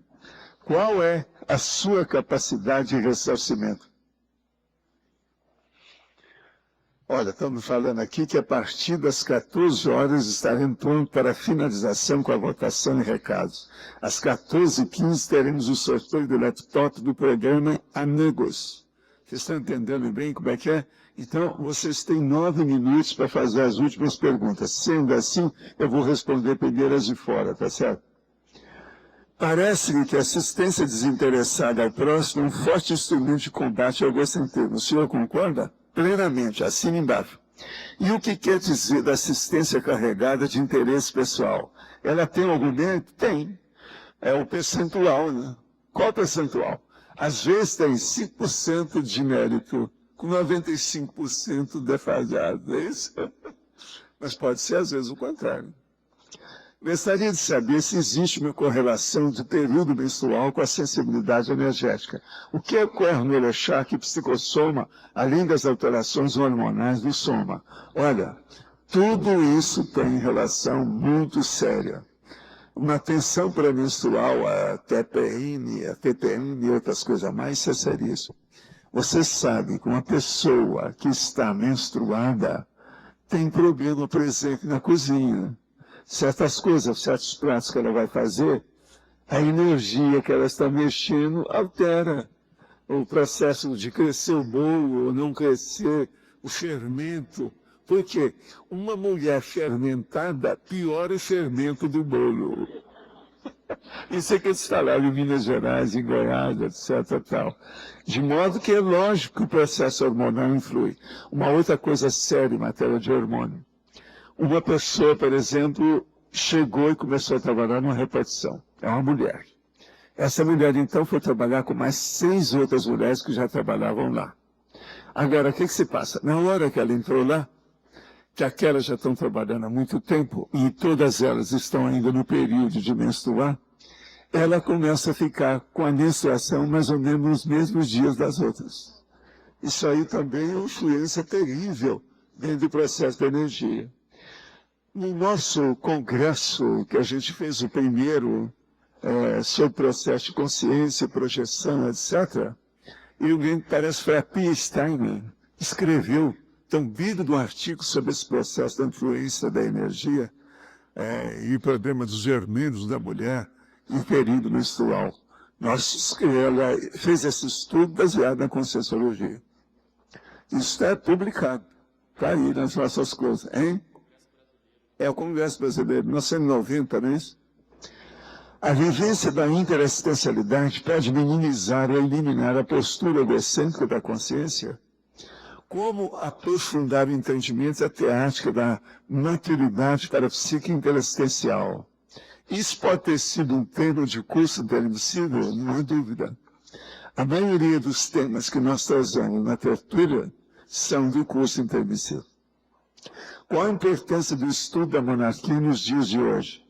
Speaker 1: Qual é a sua capacidade de ressarcimento? Olha, estamos falando aqui que a partir das 14 horas estaremos prontos para a finalização com a votação e recados. Às 14h15 teremos o sorteio do laptop do programa Amigos. Vocês estão entendendo bem como é que é? Então, vocês têm 9 minutos para fazer as últimas perguntas. Sendo assim, eu vou responder primeiro as de fora, tá certo? Parece-me que a assistência desinteressada ao próximo é um forte instrumento de combate ao egocentrismo. O senhor concorda? Plenamente, assina embaixo. E o que quer dizer da assistência carregada de interesse pessoal? Ela tem algum mérito? Tem. É o percentual, né? Qual percentual? Às vezes tem 5% de mérito, com 95% defasado, é isso? Mas pode ser, às vezes, o contrário. Gostaria de saber se existe uma correlação do período menstrual com a sensibilidade energética. O que é o Kernel-Echak e psicossoma, além das alterações hormonais do soma? Olha, tudo isso tem relação muito séria. Uma tensão pré-menstrual, a TPM, a TPM e outras coisas mais, isso é seríssimo. Você sabe que uma pessoa que está menstruada tem problema, por exemplo, na cozinha. Certas coisas, certos pratos que ela vai fazer, a energia que ela está mexendo altera o processo de crescer o bolo ou não crescer, o fermento. Por quê? Uma mulher fermentada piora o fermento do bolo. Isso é que eles falaram em Minas Gerais, em Goiás, etc. Tal. De modo que é lógico que o processo hormonal influi. Uma outra coisa séria em matéria de hormônio. Uma pessoa, por exemplo, chegou e começou a trabalhar numa repartição. É uma mulher. Essa mulher, então, foi trabalhar com mais 6 outras mulheres que já trabalhavam lá. Agora, o que se passa? Na hora que ela entrou lá, que aquelas já estão trabalhando há muito tempo, e todas elas estão ainda no período de menstruar, ela começa a ficar com a menstruação mais ou menos nos mesmos dias das outras. Isso aí também é uma influência terrível dentro do processo da energia. No nosso congresso, que a gente fez o primeiro sobre processo de consciência, projeção, etc., e alguém que parece foi a Pia Steiner, escreveu também de um artigo sobre esse processo da influência da energia e problema dos germínios da mulher em período menstrual. Ela fez esse estudo baseado na Conscienciologia. Isso é publicado, está aí nas nossas coisas, hein? É o Congresso Brasileiro, 1990, não é isso? A vivência da interassistencialidade pode minimizar ou eliminar a postura egocêntrica da consciência. Como aprofundar o entendimento da teática da maturidade para a psique interassistencial? Isso pode ter sido um tema de curso intermissivo, não há dúvida. A maioria dos temas que nós trazemos na tertúlia são do curso intermissivo. Qual a importância do estudo da monarquia nos dias de hoje?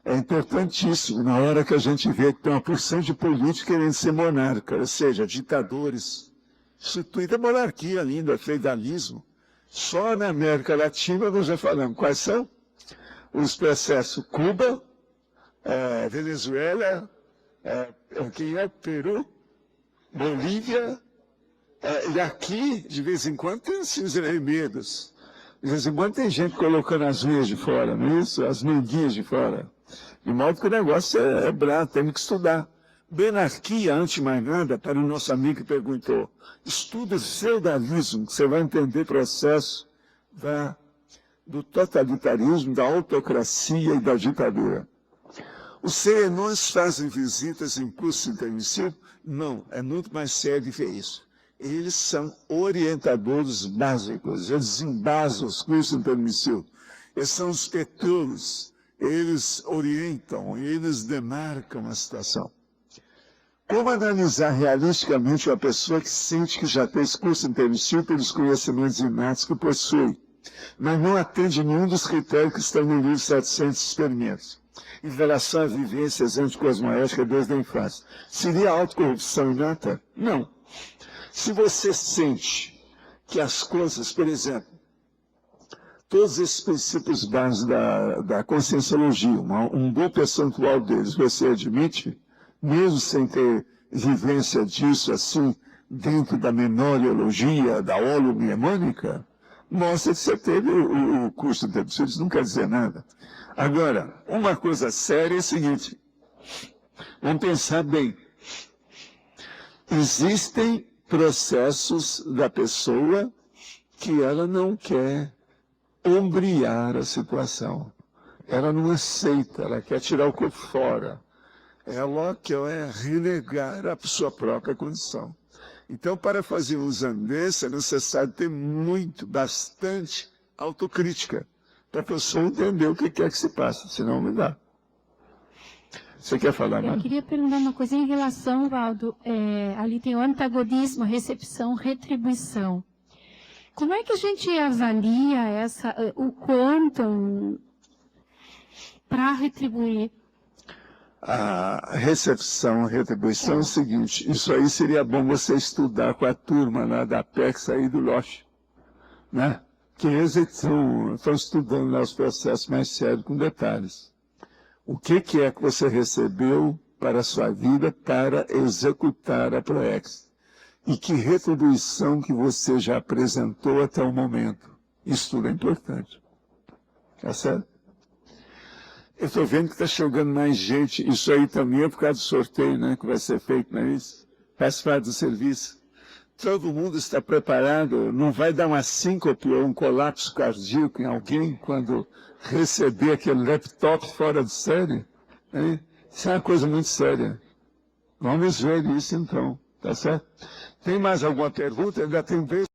Speaker 1: É importantíssimo na hora que a gente vê que tem uma porção de políticos querendo ser monarca, ou seja, ditadores. Instituída a monarquia linda, feudalismo. Só na América Latina nós já falamos quais são os processos: Cuba, Venezuela, Peru, Bolívia, e aqui, de vez em quando, tem os remedos. De vez em quando tem gente colocando as unhas de fora, não é isso? As menguinhas de fora. De modo que o negócio é bravo, temos que estudar. Benarquia, antes de mais nada, para o nosso amigo que perguntou, estuda o feudalismo, que você vai entender o processo do totalitarismo, da autocracia e da ditadura. Os serenões fazem visitas em curso intermissivo? Não, é muito mais sério que isso. Eles são orientadores básicos, eles embasam os cursos intermissivos. Eles são os petros, eles orientam, eles demarcam a situação. Como analisar realisticamente uma pessoa que sente que já tem esse curso intermissivo pelos conhecimentos inatos que possui, mas não atende nenhum dos critérios que estão no livro 700 experimentos, em relação a vivências anticosmoéticas desde a infância? Seria autocorrupção inata? Não. Se você sente que as coisas, por exemplo, todos esses princípios básicos da conscienciologia, um bom percentual deles você admite, mesmo sem ter vivência disso assim, dentro da memoriologia, da holomnemônica, mostra que você teve o curso de intermissivo, isso não quer dizer nada. Agora, uma coisa séria é a seguinte, vamos pensar bem, existem processos da pessoa que ela não quer ombrear a situação. Ela não aceita, ela quer tirar o corpo fora. Ela quer renegar a sua própria condição. Então, para fazer uso desse, é necessário ter bastante autocrítica, para a pessoa entender o que quer que se passe, senão não dá. Você quer falar,
Speaker 4: Eu
Speaker 1: né?
Speaker 4: queria perguntar uma coisa em relação, Valdo, ali tem o antagonismo, recepção, retribuição. Como é que a gente avalia o quantum para retribuir?
Speaker 1: A recepção, a retribuição é o seguinte, isso aí seria bom você estudar com a turma lá da Apex aí do Loche, né? Que eles estão estudando lá os processos mais sérios com detalhes. O que é que você recebeu para a sua vida para executar a ProEx? E que retribuição que você já apresentou até o momento? Isso tudo é importante. Tá certo? Eu estou vendo que está chegando mais gente. Isso aí também é por causa do sorteio, né? Que vai ser feito, não é isso? Faz parte do serviço. Todo mundo está preparado. Não vai dar uma síncope ou um colapso cardíaco em alguém quando receber aquele laptop fora de série? Né? Isso é uma coisa muito séria. Vamos ver isso então. Tá certo? Tem mais alguma pergunta? Ainda tem vez.